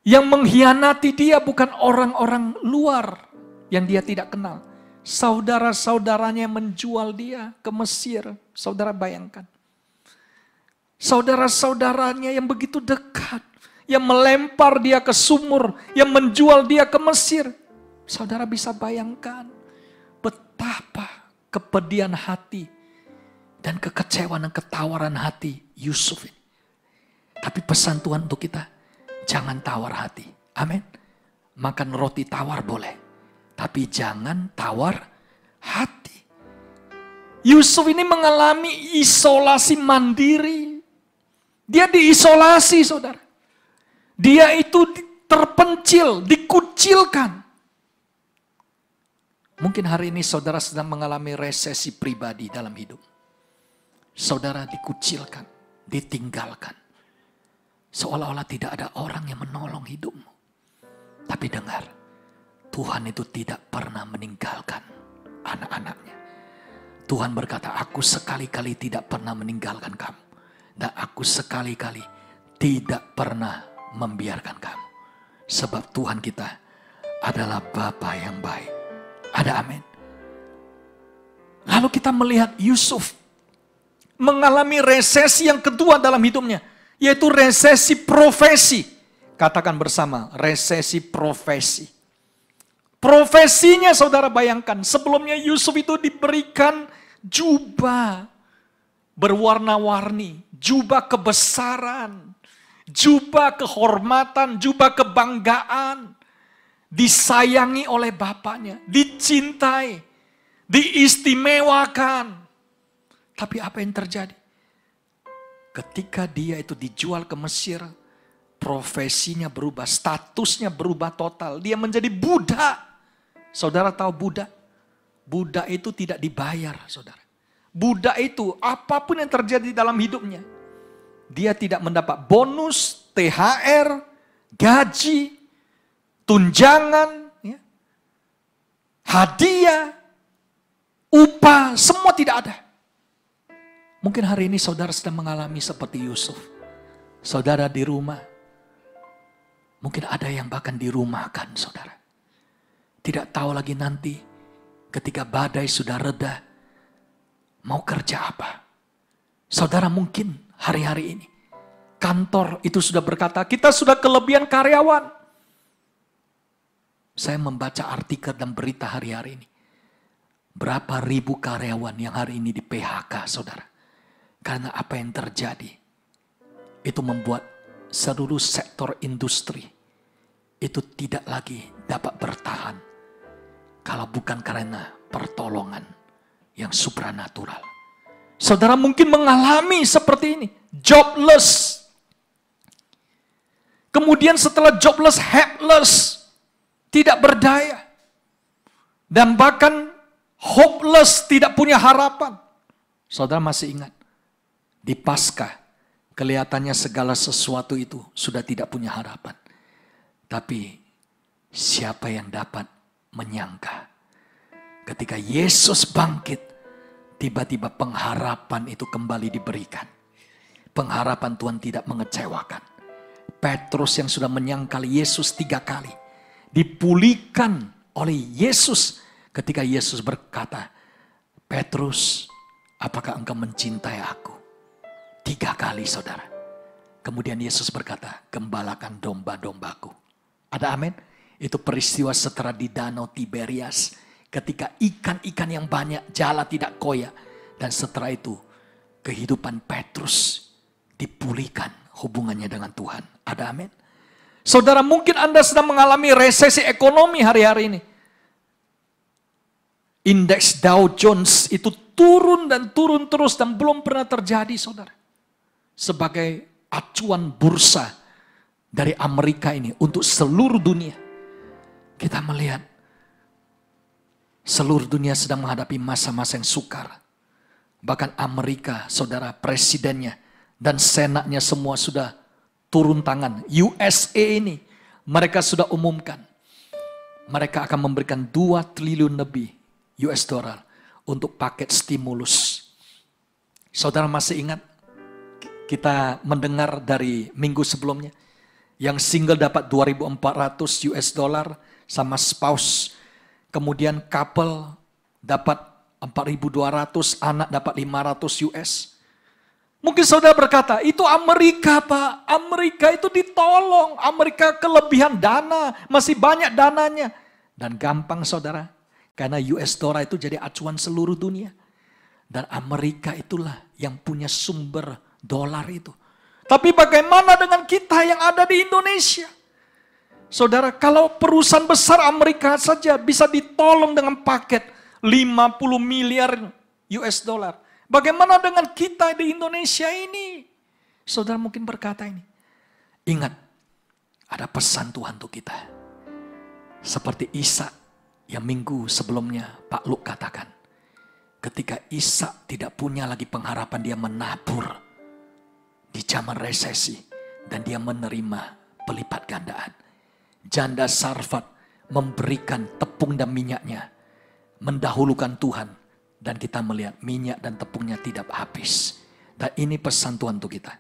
yang mengkhianati dia bukan orang-orang luar yang dia tidak kenal. Saudara-saudaranya menjual dia ke Mesir. Saudara bayangkan. Saudara-saudaranya yang begitu dekat, yang melempar dia ke sumur, yang menjual dia ke Mesir. Saudara bisa bayangkan betapa kepedihan hati dan kekecewaan dan ketawaran hati Yusuf ini. Tapi pesan Tuhan untuk kita, jangan tawar hati. Amin. Makan roti tawar boleh, tapi jangan tawar hati. Yusuf ini mengalami isolasi mandiri. Dia diisolasi, saudara. Dia itu terpencil, dikucilkan. Mungkin hari ini saudara sedang mengalami resesi pribadi dalam hidup. Saudara dikucilkan, ditinggalkan. Seolah-olah tidak ada orang yang menolong hidupmu. Tapi dengar, Tuhan itu tidak pernah meninggalkan anak-anaknya. Tuhan berkata, aku sekali-kali tidak pernah meninggalkan kamu. Dan aku sekali-kali tidak pernah membiarkan kamu. Sebab Tuhan kita adalah Bapa yang baik. Ada amin. Lalu kita melihat Yusuf mengalami resesi yang kedua dalam hidupnya. Yaitu resesi profesi. Katakan bersama, resesi profesi. Profesinya saudara bayangkan, sebelumnya Yusuf itu diberikan jubah berwarna-warni, jubah kebesaran, jubah kehormatan, jubah kebanggaan, disayangi oleh bapaknya, dicintai, diistimewakan. Tapi apa yang terjadi? Ketika dia itu dijual ke Mesir, profesinya berubah, statusnya berubah total. Dia menjadi budak. Saudara tahu budak? Budak itu tidak dibayar, saudara. Budak itu apapun yang terjadi dalam hidupnya, dia tidak mendapat bonus, THR, gaji, tunjangan, ya, hadiah, upah, semua tidak ada. Mungkin hari ini saudara sedang mengalami seperti Yusuf. Saudara di rumah, mungkin ada yang bahkan dirumahkan saudara. Tidak tahu lagi nanti ketika badai sudah reda, mau kerja apa? Saudara mungkin hari-hari ini kantor itu sudah berkata, kita sudah kelebihan karyawan. Saya membaca artikel dan berita hari-hari ini. Berapa ribu karyawan yang hari ini di PHK, saudara. Karena apa yang terjadi, itu membuat seluruh sektor industri itu tidak lagi dapat bertahan. Kalau bukan karena pertolongan yang supranatural. Saudara mungkin mengalami seperti ini. Jobless. Kemudian setelah jobless, helpless. Tidak berdaya. Dan bahkan hopeless, tidak punya harapan. Saudara masih ingat? Di Paskah, kelihatannya segala sesuatu itu sudah tidak punya harapan. Tapi siapa yang dapat menyangka ketika Yesus bangkit, tiba-tiba pengharapan itu kembali diberikan. Pengharapan Tuhan tidak mengecewakan. Petrus yang sudah menyangkal Yesus 3 kali, dipulihkan oleh Yesus ketika Yesus berkata, Petrus, apakah engkau mencintai aku? 3 kali saudara. Kemudian Yesus berkata, gembalakan domba-dombaku. Ada amin? Itu peristiwa setelah di Danau Tiberias. Ketika ikan-ikan yang banyak, jala tidak koyak. Dan setelah itu, kehidupan Petrus dipulihkan hubungannya dengan Tuhan. Ada amin? Saudara, mungkin Anda sedang mengalami resesi ekonomi hari-hari ini. Indeks Dow Jones itu turun dan turun terus dan belum pernah terjadi, saudara. Sebagai acuan bursa dari Amerika ini untuk seluruh dunia. Kita melihat seluruh dunia sedang menghadapi masa-masa yang sukar. Bahkan Amerika, saudara, presidennya dan senatnya semua sudah turun tangan. USA ini, mereka sudah umumkan. Mereka akan memberikan 2 triliun lebih US dollar untuk paket stimulus. Saudara masih ingat kita mendengar dari minggu sebelumnya, yang single dapat 2.400 US dollar sama spouse, kemudian couple dapat 4.200, anak dapat 500 US. Mungkin saudara berkata, itu Amerika Pak, Amerika itu ditolong, Amerika kelebihan dana, masih banyak dananya. Dan gampang saudara, karena US dollar itu jadi acuan seluruh dunia. Dan Amerika itulah yang punya sumber dolar itu. Tapi bagaimana dengan kita yang ada di Indonesia? Saudara, kalau perusahaan besar Amerika saja bisa ditolong dengan paket 50 miliar US dollar. Bagaimana dengan kita di Indonesia ini? Saudara mungkin berkata ini. Ingat, ada pesan Tuhan untuk kita. Seperti Ishak yang minggu sebelumnya Pak Luk katakan. Ketika Ishak tidak punya lagi pengharapan, dia menabur di zaman resesi. Dan dia menerima pelipat gandaan. Janda Sarfat memberikan tepung dan minyaknya. Mendahulukan Tuhan. Dan kita melihat minyak dan tepungnya tidak habis. Dan ini pesan Tuhan untuk kita.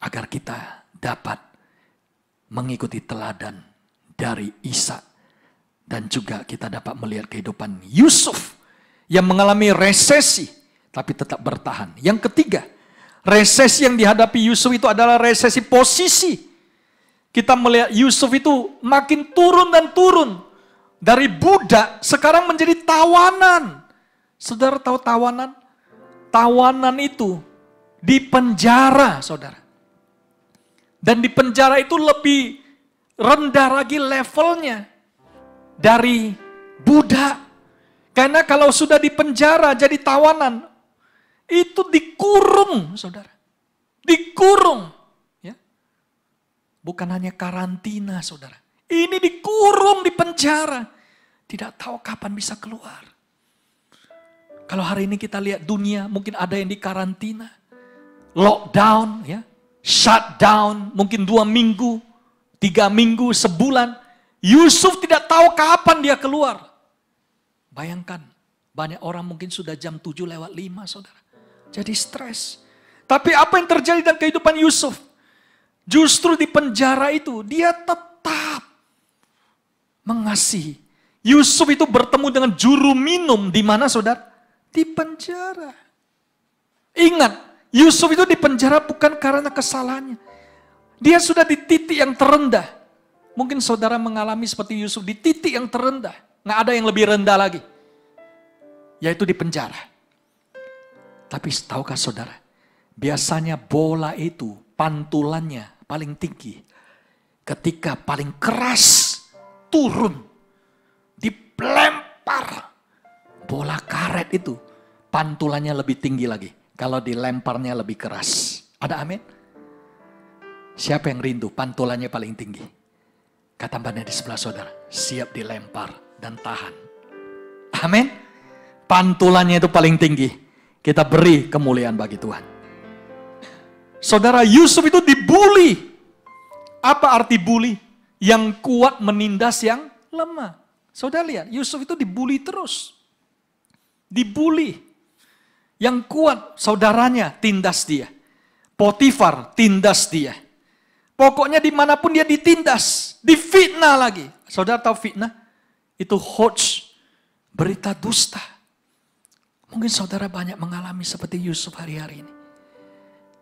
Agar kita dapat mengikuti teladan dari Ishak. Dan juga kita dapat melihat kehidupan Yusuf. Yang mengalami resesi. Tapi tetap bertahan. Yang ketiga. Resesi yang dihadapi Yusuf itu adalah resesi posisi. Kita melihat Yusuf itu makin turun dan turun. Dari budak sekarang menjadi tawanan. Saudara tahu tawanan? Tawanan itu di penjara, saudara. Dan di penjara itu lebih rendah lagi levelnya dari budak. Karena kalau sudah di penjara jadi tawanan, itu dikurung, saudara. Dikurung. Ya. Bukan hanya karantina, saudara. Ini dikurung di penjara. Tidak tahu kapan bisa keluar. Kalau hari ini kita lihat dunia, mungkin ada yang di karantina, lockdown, ya, shutdown, mungkin 2 minggu, 3 minggu, sebulan. Yusuf tidak tahu kapan dia keluar. Bayangkan, banyak orang mungkin sudah jam 7:05, saudara. Jadi stres. Tapi apa yang terjadi dalam kehidupan Yusuf? Justru di penjara itu, dia tetap mengasihi. Yusuf itu bertemu dengan juru minum di mana, saudara? Di penjara. Ingat, Yusuf itu di penjara bukan karena kesalahannya. Dia sudah di titik yang terendah. Mungkin saudara mengalami seperti Yusuf di titik yang terendah. Nggak ada yang lebih rendah lagi. Yaitu di penjara. Tapi tahukah saudara? Biasanya bola itu pantulannya paling tinggi. Ketika paling keras turun. Dilempar. Bola karet itu pantulannya lebih tinggi lagi. Kalau dilemparnya lebih keras. Ada amin? Siapa yang rindu pantulannya paling tinggi? Kata mbaknya di sebelah saudara. Siap dilempar dan tahan. Amin? Pantulannya itu paling tinggi. Kita beri kemuliaan bagi Tuhan. Saudara, Yusuf itu dibully. Apa arti bully? Yang kuat menindas yang lemah. Saudara lihat, Yusuf itu dibully terus. Dibully. Yang kuat saudaranya tindas dia. Potifar tindas dia. Pokoknya dimanapun dia ditindas. Difitnah lagi. Saudara tahu fitnah? Itu hoax. Berita dusta. Mungkin saudara banyak mengalami seperti Yusuf hari-hari ini.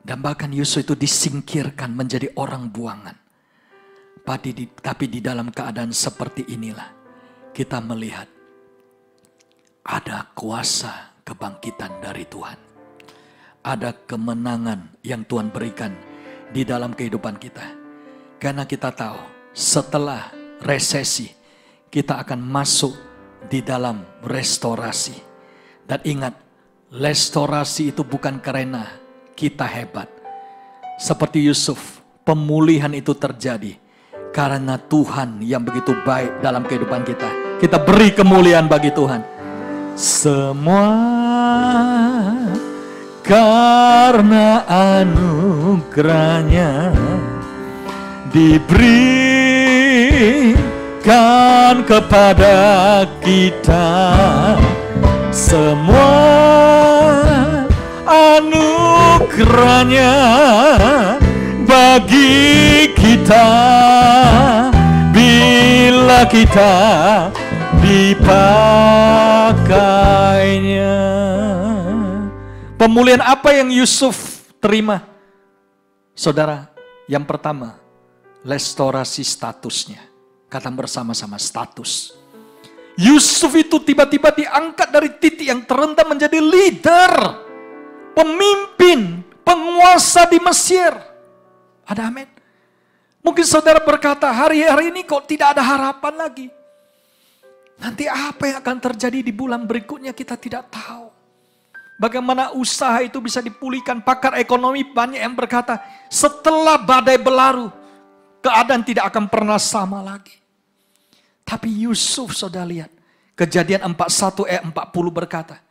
Dan bahkan Yusuf itu disingkirkan menjadi orang buangan. Tapi di dalam keadaan seperti inilah. Kita melihat. Ada kuasa kebangkitan dari Tuhan. Ada kemenangan yang Tuhan berikan di dalam kehidupan kita. Karena kita tahu setelah resesi kita akan masuk di dalam restorasi. Dan ingat, restorasi itu bukan karena kita hebat. Seperti Yusuf, pemulihan itu terjadi karena Tuhan yang begitu baik dalam kehidupan kita. Kita beri kemuliaan bagi Tuhan. Semua karena anugerahnya diberikan kepada kita. semua anugerahnya bagi kita bila kita dipakainya. Pemulihan apa yang Yusuf terima? Saudara, yang pertama, restorasi statusnya. Kata bersama-sama, status. Yusuf itu tiba-tiba diangkat dari titik yang terendah menjadi leader, pemimpin, penguasa di Mesir. Ada amin? Mungkin saudara berkata, hari-hari ini kok tidak ada harapan lagi. Nanti apa yang akan terjadi di bulan berikutnya kita tidak tahu. Bagaimana usaha itu bisa dipulihkan. Pakar ekonomi banyak yang berkata, setelah badai berlalu, keadaan tidak akan pernah sama lagi. Tapi Yusuf, saudara lihat, Kejadian 41 ayat 40 berkata,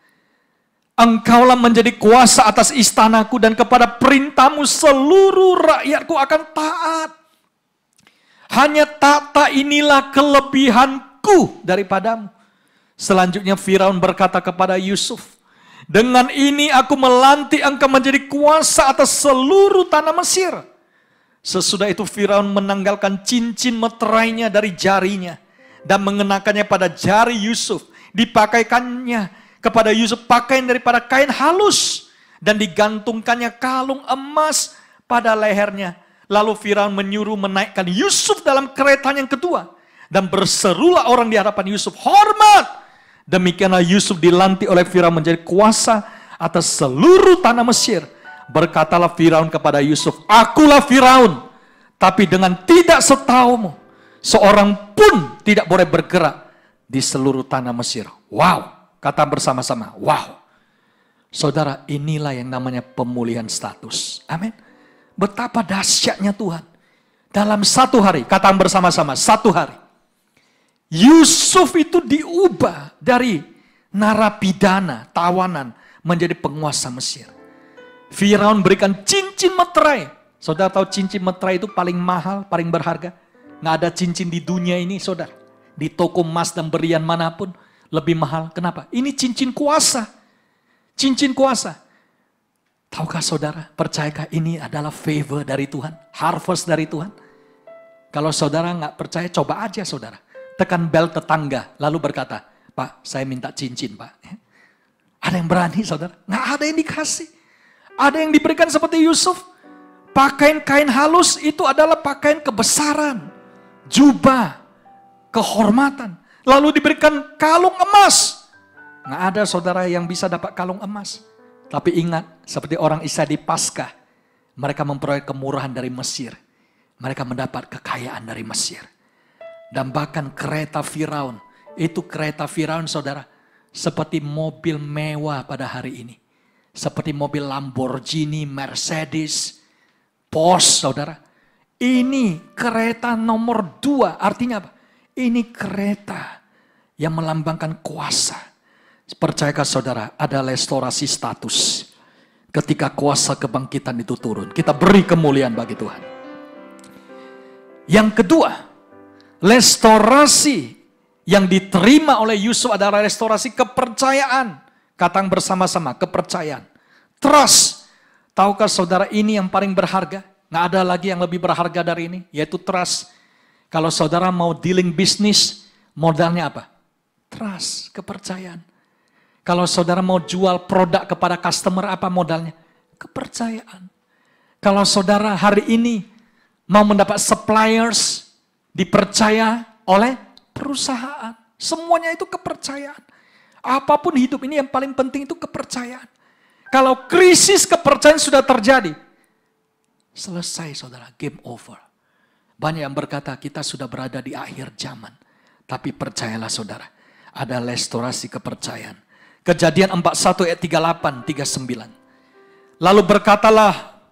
engkaulah menjadi kuasa atas istanaku dan kepada perintahmu seluruh rakyatku akan taat. Hanya tata inilah kelebihanku daripadamu. Selanjutnya Firaun berkata kepada Yusuf, dengan ini aku melantik engkau menjadi kuasa atas seluruh tanah Mesir. Sesudah itu Firaun menanggalkan cincin meterainya dari jarinya dan mengenakannya pada jari Yusuf. Dipakaikannya kepada Yusuf pakaian daripada kain halus dan digantungkannya kalung emas pada lehernya. Lalu Firaun menyuruh menaikkan Yusuf dalam kereta yang kedua dan berserulah orang di hadapan Yusuf, hormat! Demikianlah Yusuf dilantik oleh Firaun menjadi kuasa atas seluruh tanah Mesir. Berkatalah Firaun kepada Yusuf, akulah Firaun, tapi dengan tidak setaumu, seorang pun tidak boleh bergerak di seluruh tanah Mesir. Wow, kata bersama-sama, wow. Saudara, inilah yang namanya pemulihan status. Amin. Betapa dahsyatnya Tuhan. Dalam satu hari, kata bersama-sama, satu hari. Yusuf itu diubah dari narapidana, tawanan, menjadi penguasa Mesir. Firaun berikan cincin meterai. Saudara tahu cincin meterai itu paling mahal, paling berharga. Nggak ada cincin di dunia ini, saudara. Di toko emas dan berian manapun lebih mahal. Kenapa? Ini cincin kuasa. Cincin kuasa. Tahukah saudara, percayakah ini adalah favor dari Tuhan? Harvest dari Tuhan? Kalau saudara nggak percaya, coba aja saudara. Tekan bel tetangga, lalu berkata, Pak, saya minta cincin, Pak. Ada yang berani, saudara? Nggak ada yang dikasih. Ada yang diberikan seperti Yusuf. Pakaian kain halus itu adalah pakaian kebesaran, jubah, kehormatan. Lalu diberikan kalung emas. Nggak ada saudara yang bisa dapat kalung emas. Tapi ingat, seperti orang Israel di Paskah, mereka memperoleh kemurahan dari Mesir. Mereka mendapat kekayaan dari Mesir. Dan bahkan kereta Firaun, itu kereta Firaun saudara, seperti mobil mewah pada hari ini. Seperti mobil Lamborghini, Mercedes, Porsche saudara. Ini kereta nomor 2, artinya apa? Ini kereta yang melambangkan kuasa. Percayakah saudara, ada restorasi status. Ketika kuasa kebangkitan itu turun, kita beri kemuliaan bagi Tuhan. Yang kedua, restorasi yang diterima oleh Yusuf adalah restorasi kepercayaan. Kata bersama-sama, kepercayaan. Trust. Tahukah saudara ini yang paling berharga? Nggak ada lagi yang lebih berharga dari ini, yaitu trust. Kalau saudara mau dealing bisnis, modalnya apa? Trust, kepercayaan. Kalau saudara mau jual produk kepada customer, apa modalnya? Kepercayaan. Kalau saudara hari ini mau mendapat suppliers, dipercaya oleh perusahaan. Semuanya itu kepercayaan. Apapun hidup ini yang paling penting itu kepercayaan. Kalau krisis kepercayaan sudah terjadi, selesai saudara, game over. Banyak yang berkata kita sudah berada di akhir zaman. Tapi percayalah saudara, ada restorasi kepercayaan. Kejadian 41 ayat 38, 39. Lalu berkatalah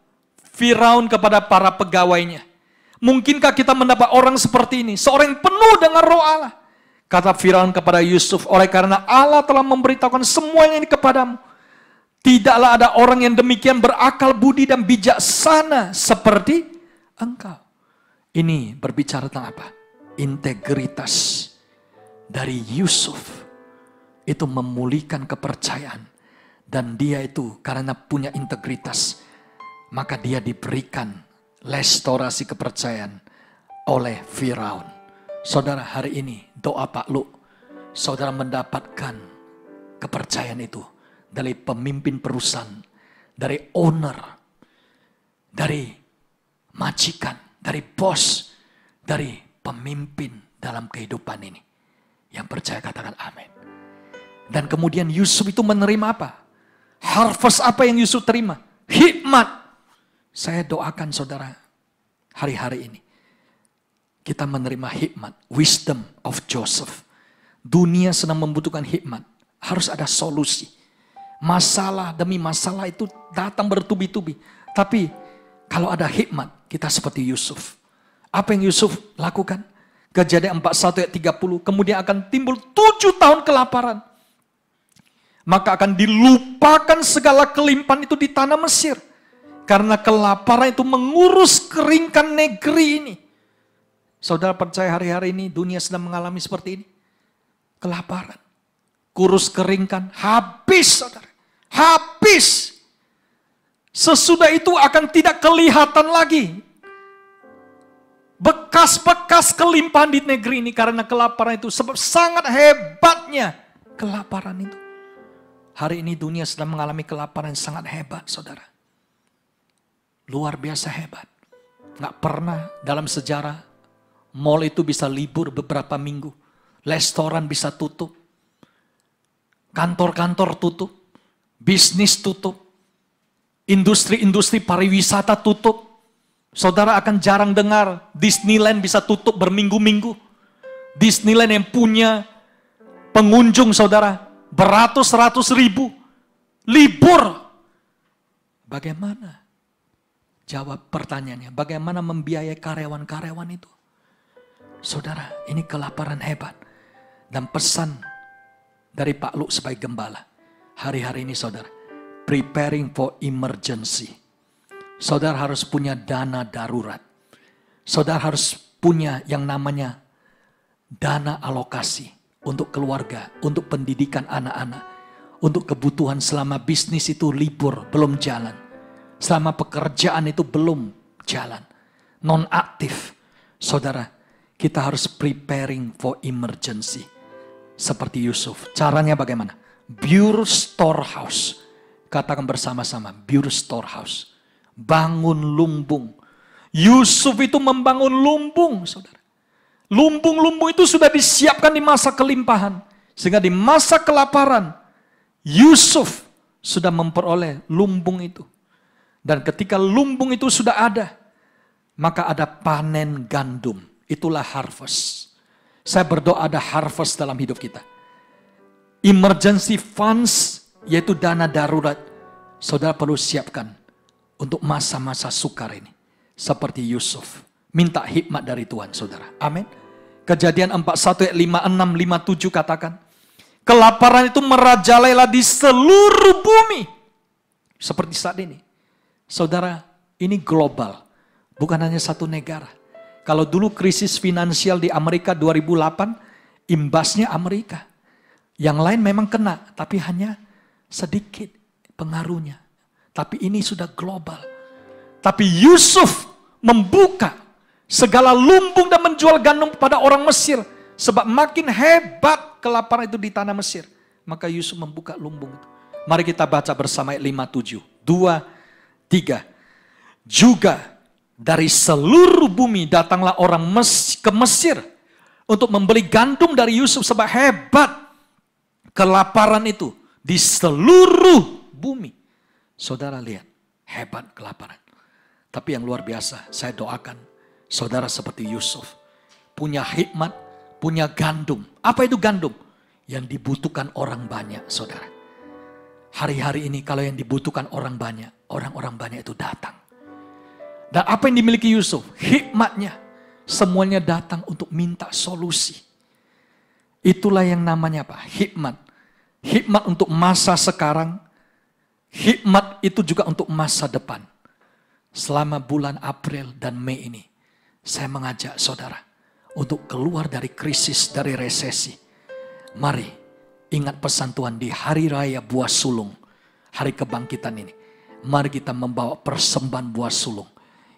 Firaun kepada para pegawainya, mungkinkah kita mendapat orang seperti ini, seorang yang penuh dengan roh Allah? Kata Firaun kepada Yusuf, oleh karena Allah telah memberitahukan semuanya ini kepadamu. Tidaklah ada orang yang demikian berakal budi dan bijaksana seperti engkau. Ini berbicara tentang apa? Integritas dari Yusuf. itu memulihkan kepercayaan. Dan dia itu karena punya integritas, maka dia diberikan restorasi kepercayaan oleh Firaun. Saudara, hari ini doa Pak Lu, saudara mendapatkan kepercayaan itu dari pemimpin perusahaan, dari owner, dari majikan, dari bos, dari pemimpin dalam kehidupan ini. Yang percaya katakan amin. Dan kemudian Yusuf itu menerima apa? Harvest apa yang Yusuf terima? Hikmat. Saya doakan saudara, hari-hari ini kita menerima hikmat, wisdom of Joseph. Dunia sedang membutuhkan hikmat, harus ada solusi. Masalah demi masalah itu datang bertubi-tubi. Tapi kalau ada hikmat, kita seperti Yusuf. Apa yang Yusuf lakukan? Kejadian 41 ayat 30, kemudian akan timbul 7 tahun kelaparan. Maka akan dilupakan segala kelimpahan itu di tanah Mesir. Karena kelaparan itu mengurus keringkan negeri ini. Saudara percaya hari-hari ini dunia sedang mengalami seperti ini? Kelaparan. Kurus keringkan, habis saudara. Habis. Sesudah itu akan tidak kelihatan lagi bekas-bekas kelimpahan di negeri ini karena kelaparan itu. Sebab sangat hebatnya kelaparan itu. Hari ini dunia sedang mengalami kelaparan yang sangat hebat, saudara. Luar biasa hebat. Nggak pernah dalam sejarah mall itu bisa libur beberapa minggu. Restoran bisa tutup. Kantor-kantor tutup. Bisnis tutup. Industri-industri pariwisata tutup. Saudara akan jarang dengar Disneyland bisa tutup berminggu-minggu. Disneyland yang punya pengunjung saudara beratus-ratus ribu. Libur. Bagaimana? Jawab pertanyaannya. Bagaimana membiayai karyawan-karyawan itu? Saudara, ini kelaparan hebat. Dan pesan dari Pak Lu sebagai gembala. Hari-hari ini saudara, preparing for emergency. Saudara harus punya dana darurat. Saudara harus punya yang namanya dana alokasi untuk keluarga, untuk pendidikan anak-anak, untuk kebutuhan selama bisnis itu libur, belum jalan. Selama pekerjaan itu belum jalan, non aktif. Saudara, kita harus preparing for emergency. Seperti Yusuf. Caranya bagaimana? Build storehouse. Katakan bersama-sama, build storehouse. Bangun lumbung. Yusuf itu membangun lumbung, saudara. Lumbung-lumbung itu sudah disiapkan di masa kelimpahan. Sehingga di masa kelaparan, Yusuf sudah memperoleh lumbung itu. Dan ketika lumbung itu sudah ada, maka ada panen gandum. Itulah harvest. Saya berdoa ada harvest dalam hidup kita. Emergency funds, yaitu dana darurat. Saudara perlu siapkan untuk masa-masa sukar ini. Seperti Yusuf. Minta hikmat dari Tuhan, saudara. Amin. Kejadian 41 ayat 56, 57 katakan. Kelaparan itu merajalailah di seluruh bumi. Seperti saat ini. Saudara, ini global. Bukan hanya satu negara. Kalau dulu krisis finansial di Amerika 2008, imbasnya Amerika. Yang lain memang kena, tapi hanya sedikit pengaruhnya. Tapi ini sudah global. Tapi Yusuf membuka segala lumbung dan menjual gandum kepada orang Mesir. Sebab makin hebat kelaparan itu di tanah Mesir. Maka Yusuf membuka lumbung itu. Mari kita baca bersama ayat 57. 2, 3. Juga dari seluruh bumi datanglah orang ke Mesir untuk membeli gandum dari Yusuf. Sebab hebat kelaparan itu di seluruh bumi. Saudara lihat, hebat kelaparan. Tapi yang luar biasa, saya doakan saudara seperti Yusuf. Punya hikmat, punya gandum. Apa itu gandum? Yang dibutuhkan orang banyak, saudara. Hari-hari ini kalau yang dibutuhkan orang banyak, orang-orang banyak itu datang. Dan apa yang dimiliki Yusuf? Hikmatnya. Semuanya datang untuk minta solusi. Itulah yang namanya apa? Hikmat. Hikmat untuk masa sekarang. Hikmat itu juga untuk masa depan. Selama bulan April dan Mei ini, saya mengajak saudara untuk keluar dari krisis, dari resesi. Mari, ingat pesan Tuhan di hari raya buah sulung, hari kebangkitan ini. Mari kita membawa persembahan buah sulung,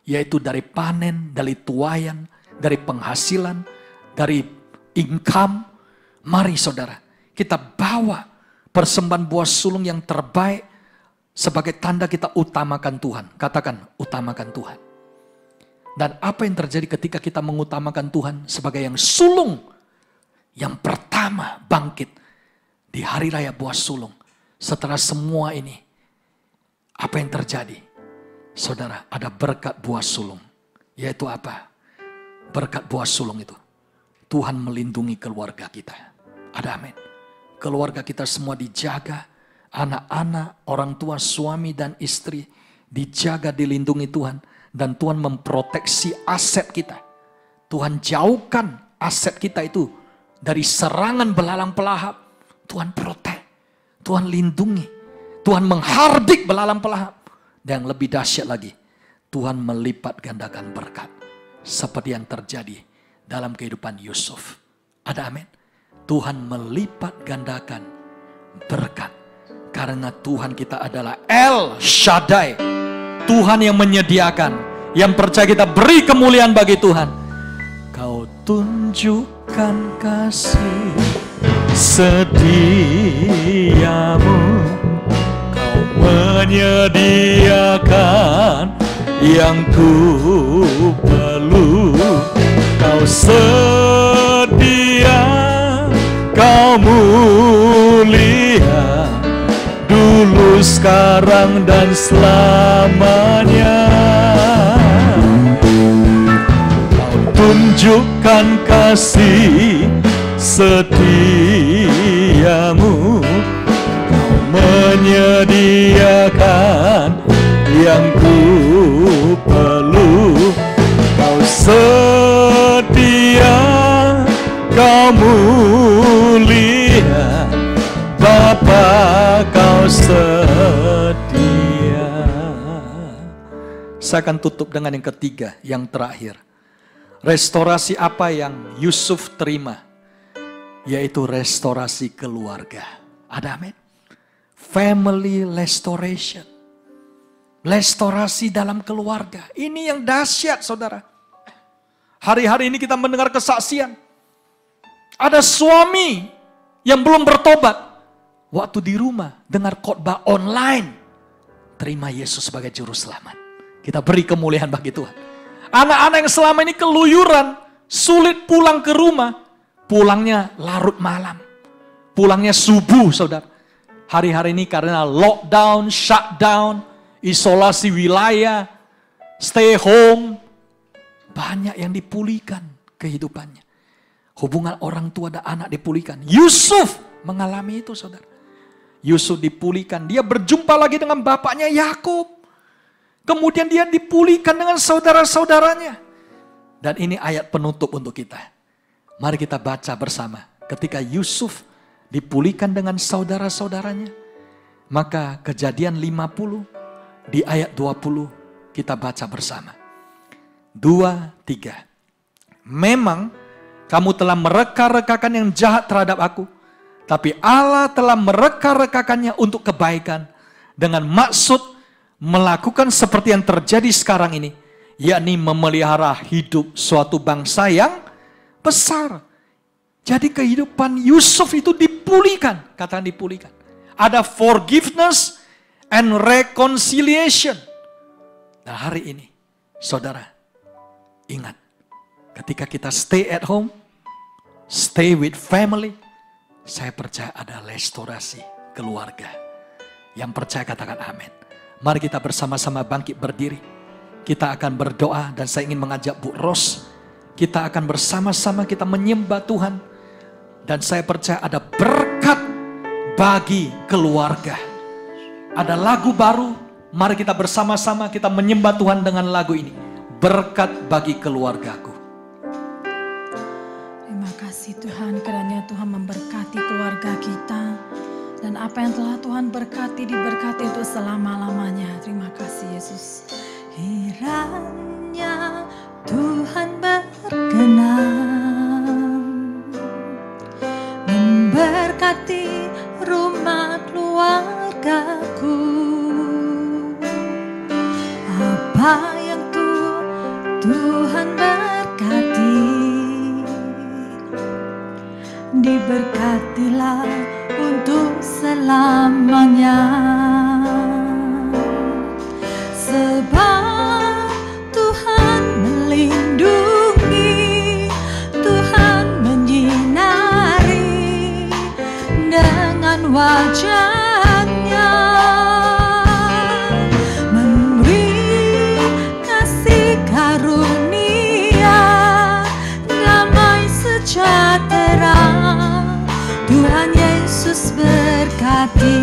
yaitu dari panen, dari tuaian, dari penghasilan, dari income. Mari saudara, kita bawa persembahan buah sulung yang terbaik sebagai tanda kita utamakan Tuhan. Katakan, utamakan Tuhan. Dan apa yang terjadi ketika kita mengutamakan Tuhan sebagai yang sulung, yang pertama bangkit di hari raya buah sulung. Setelah semua ini, apa yang terjadi? Saudara, ada berkat buah sulung. Yaitu apa? Berkat buah sulung itu. Tuhan melindungi keluarga kita. Ada amin. Keluarga kita semua dijaga. Anak-anak, orang tua, suami dan istri dijaga, dilindungi Tuhan. Dan Tuhan memproteksi aset kita. Tuhan jauhkan aset kita itu dari serangan belalang pelahap. Tuhan protek. Tuhan lindungi. Tuhan menghardik belalang pelahap. Dan yang lebih dahsyat lagi, Tuhan melipat gandakan berkat. Seperti yang terjadi dalam kehidupan Yusuf. Ada amin. Tuhan melipat gandakan berkat. Karena Tuhan kita adalah El Shaddai. Tuhan yang menyediakan. Yang percaya kita beri kemuliaan bagi Tuhan. Kau tunjukkan kasih setiamu. Kau menyediakan yang ku perlu. Kau sedia, kau mulia, dulu, sekarang, dan selamanya. Kau tunjukkan kasih setiamu. Kau menyediakan yang ku perlu. Kau setia, kau mulia, Bapa, kau setia. Saya akan tutup dengan yang ketiga, yang terakhir. Restorasi apa yang Yusuf terima? Yaitu restorasi keluarga. Ada amin? Family restoration. Restorasi dalam keluarga. Ini yang dahsyat, saudara. Hari-hari ini kita mendengar kesaksian. Ada suami yang belum bertobat. Waktu di rumah dengar khotbah online, terima Yesus sebagai juru selamat. Kita beri kemuliaan bagi Tuhan. Anak-anak yang selama ini keluyuran, sulit pulang ke rumah, pulangnya larut malam, pulangnya subuh, saudara. Hari-hari ini karena lockdown, shutdown, isolasi wilayah, stay home, banyak yang dipulihkan kehidupannya. Hubungan orang tua dan anak dipulihkan. Yusuf mengalami itu, saudara. Yusuf dipulihkan, dia berjumpa lagi dengan bapaknya Yakub. Kemudian dia dipulihkan dengan saudara-saudaranya. Dan ini ayat penutup untuk kita. Mari kita baca bersama. Ketika Yusuf dipulihkan dengan saudara-saudaranya, maka Kejadian 50 di ayat 20 kita baca bersama. 2, 3. Memang kamu telah mereka-rekakan yang jahat terhadap aku, tapi Allah telah mereka-rekakannya untuk kebaikan dengan maksud melakukan seperti yang terjadi sekarang ini, yakni memelihara hidup suatu bangsa yang besar. Jadi kehidupan Yusuf itu dipulihkan, katakan dipulihkan. Ada forgiveness and reconciliation. Nah hari ini, saudara, ingat, ketika kita stay at home, stay with family, saya percaya ada restorasi keluarga. Yang percaya katakan amin. Mari kita bersama-sama bangkit berdiri. Kita akan berdoa dan saya ingin mengajak Bu Ros. Kita akan bersama-sama kita menyembah Tuhan. Dan saya percaya ada berkat bagi keluarga. Ada lagu baru. Mari kita bersama-sama kita menyembah Tuhan dengan lagu ini. Berkat bagi keluargaku. Terima kasih Tuhan, kiranya Tuhan memberkati keluarga kita. Dan apa yang telah Tuhan berkati, diberkati untuk selama-lamanya. Terima kasih Yesus. Kiranya Tuhan berkenan memberkati apa yang Tuhan berkati, diberkatilah untuk selamanya. Sebab Tuhan melindungi, Tuhan menyinari dengan wajah-Nya, memberi kasih karunia, damai sejahtera. Tuhan Yesus berkati.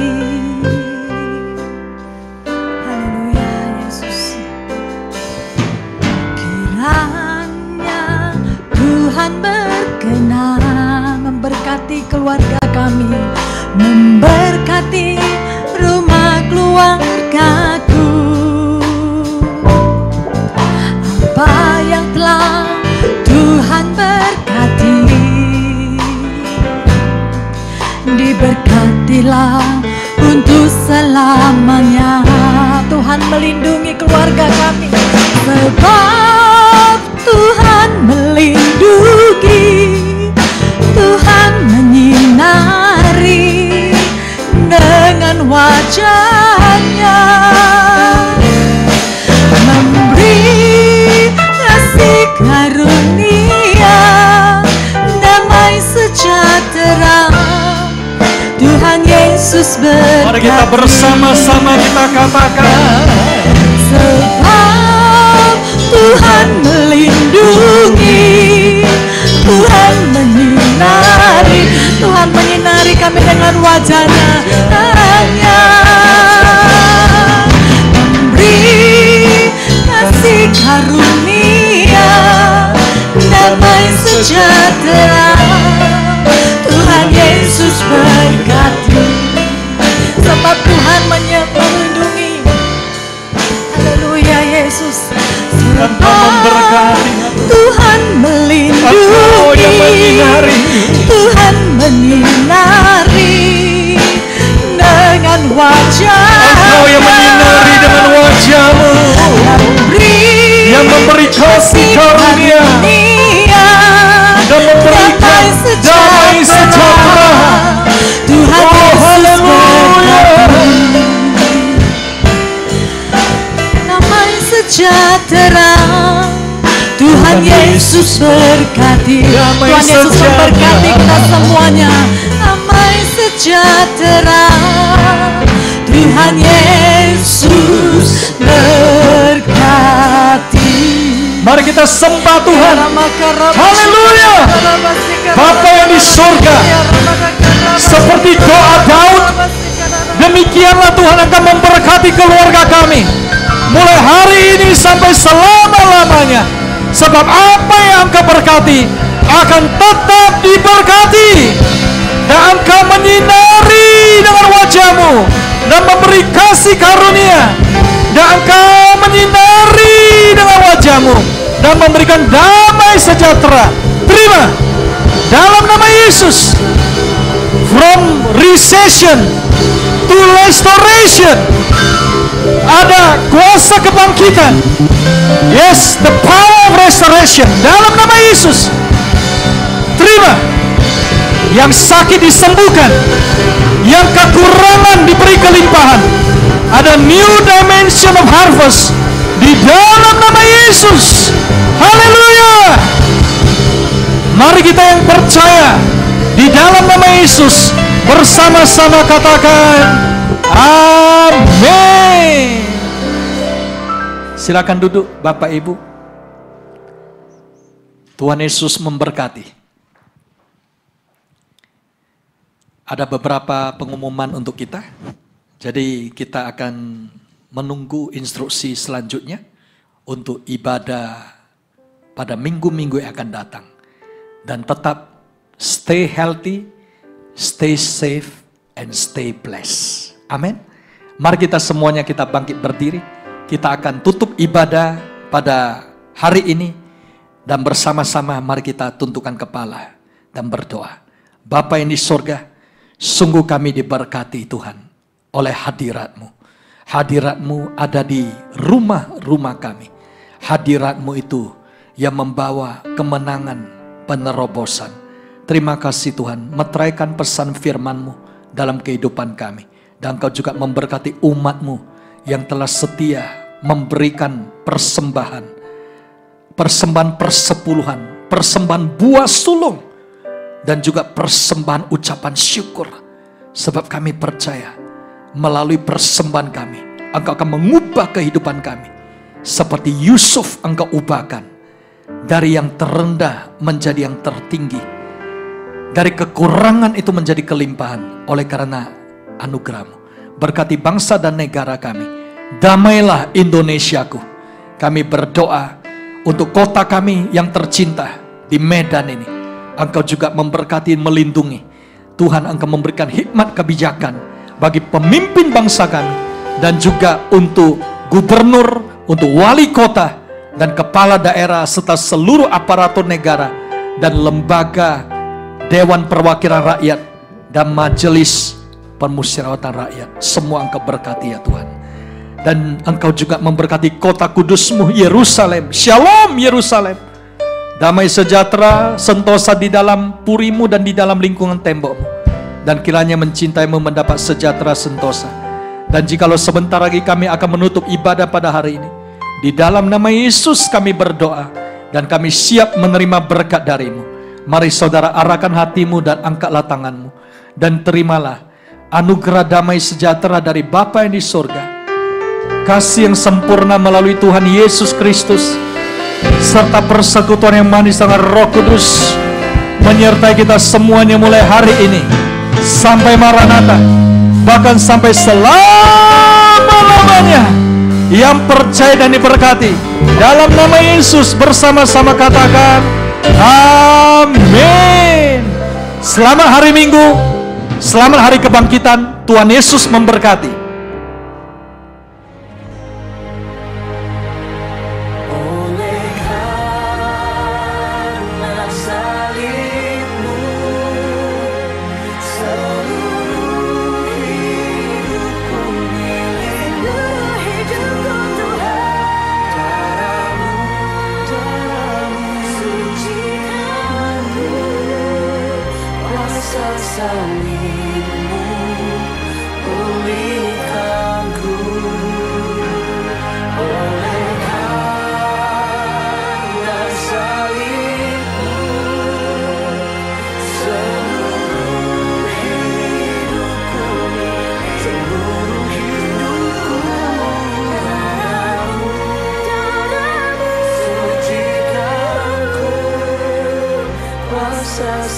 Haleluya Yesus. Kiranya Tuhan berkenan memberkati keluarga kami, memberkati rumah keluargaku. Apa yang telah Tuhan berkati, diberkatilah untuk selamanya. Tuhan melindungi keluarga kami, sebab Tuhan melindungi, Tuhan menyinari dengan wajah-Nya, memberi kasih karunia, damai sejahtera. Tuhan Yesus berkati. Mari kita bersama-sama kita katakan, sebab Tuhan melindungi, Tuhan menyinari kami dengan wajah-Nya, memberi kasih karunia, damai sejahtera. Tuhan Yesus berkati, sebab Tuhan melindungi. Haleluya Yesus. Sebab Tuhan melindungi, Tuhan menyinari dengan wajah-Nya. Engkau yang menyinari dengan wajah-Mu, yang memberi kasih karunia dan memberikan damai sejahtera. Tuhan Yesus berkati, damai sejahtera. Tuhan Yesus berkati. Tuhan Yesus memberkati kita semuanya. Damai sejahtera. Tuhan Yesus berkati. Mari kita sembah Tuhan. Haleluya. Bapa yang di surga, seperti doa Daud, demikianlah Tuhan akan memberkati keluarga kami mulai hari ini sampai selama-lamanya. Sebab apa yang Engkau berkati akan tetap diberkati, dan Engkau menyinari dengan wajah-Mu dan memberi kasih karunia, dan Engkau menyinari dengan wajah-Mu dan memberikan damai sejahtera. Terima dalam nama Yesus. From recession to restoration, ada kuasa kebangkitan. Yes, the power of restoration dalam nama Yesus. Terima. Yang sakit disembuhkan, yang kekurangan diberi kelimpahan. Ada new dimension of harvest di dalam nama Yesus. Haleluya. Mari kita yang percaya di dalam nama Yesus bersama-sama katakan amin. Silakan duduk Bapak Ibu. Tuhan Yesus memberkati. Ada beberapa pengumuman untuk kita. Jadi kita akan menunggu instruksi selanjutnya untuk ibadah pada minggu-minggu yang akan datang. Dan tetap stay healthy, stay safe, and stay blessed. Amin. Mari kita semuanya kita bangkit berdiri. Kita akan tutup ibadah pada hari ini. Dan bersama-sama mari kita tundukkan kepala dan berdoa. Bapa yang di surga, sungguh kami diberkati Tuhan oleh hadirat-Mu. Hadirat-Mu ada di rumah-rumah kami. Hadirat-Mu itu yang membawa kemenangan, penerobosan. Terima kasih Tuhan, meteraikan pesan firman-Mu dalam kehidupan kami. Dan Engkau juga memberkati umat-Mu yang telah setia memberikan persembahan persepuluhan, persembahan buah sulung, dan juga persembahan ucapan syukur. Sebab kami percaya melalui persembahan kami, Engkau akan mengubah kehidupan kami. Seperti Yusuf Engkau ubahkan, dari yang terendah menjadi yang tertinggi, dari kekurangan itu menjadi kelimpahan oleh karena anugerah-Mu. Berkati bangsa dan negara kami. Damailah Indonesiaku. Kami berdoa untuk kota kami yang tercinta di Medan ini. Engkau juga memberkati, melindungi. Tuhan, Engkau memberikan hikmat kebijakan bagi pemimpin bangsa kami, dan juga untuk gubernur, untuk wali kota, dan kepala daerah, serta seluruh aparatur negara, dan lembaga Dewan Perwakilan Rakyat, dan Majelis Permusyawaratan Rakyat. Semua Engkau berkati ya Tuhan. Dan Engkau juga memberkati kota kudus-Mu, Yerusalem. Shalom Yerusalem. Damai sejahtera sentosa di dalam puri-Mu dan di dalam lingkungan tembok-Mu. Dan kiranya mencintai-Mu mendapat sejahtera sentosa. Dan jikalau sebentar lagi kami akan menutup ibadah pada hari ini, di dalam nama Yesus kami berdoa, dan kami siap menerima berkat dari-Mu. Mari saudara arahkan hatimu dan angkatlah tanganmu, dan terimalah anugerah damai sejahtera dari Bapa yang di surga, kasih yang sempurna melalui Tuhan Yesus Kristus, serta persekutuan yang manis dengan Roh Kudus menyertai kita semuanya mulai hari ini sampai Maranatha, bahkan sampai selama-lamanya. Yang percaya dan diberkati dalam nama Yesus bersama-sama katakan amin. Selamat hari Minggu, selamat hari kebangkitan. Tuhan Yesus memberkati.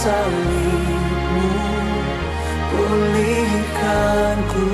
Salibmu pulihkanku.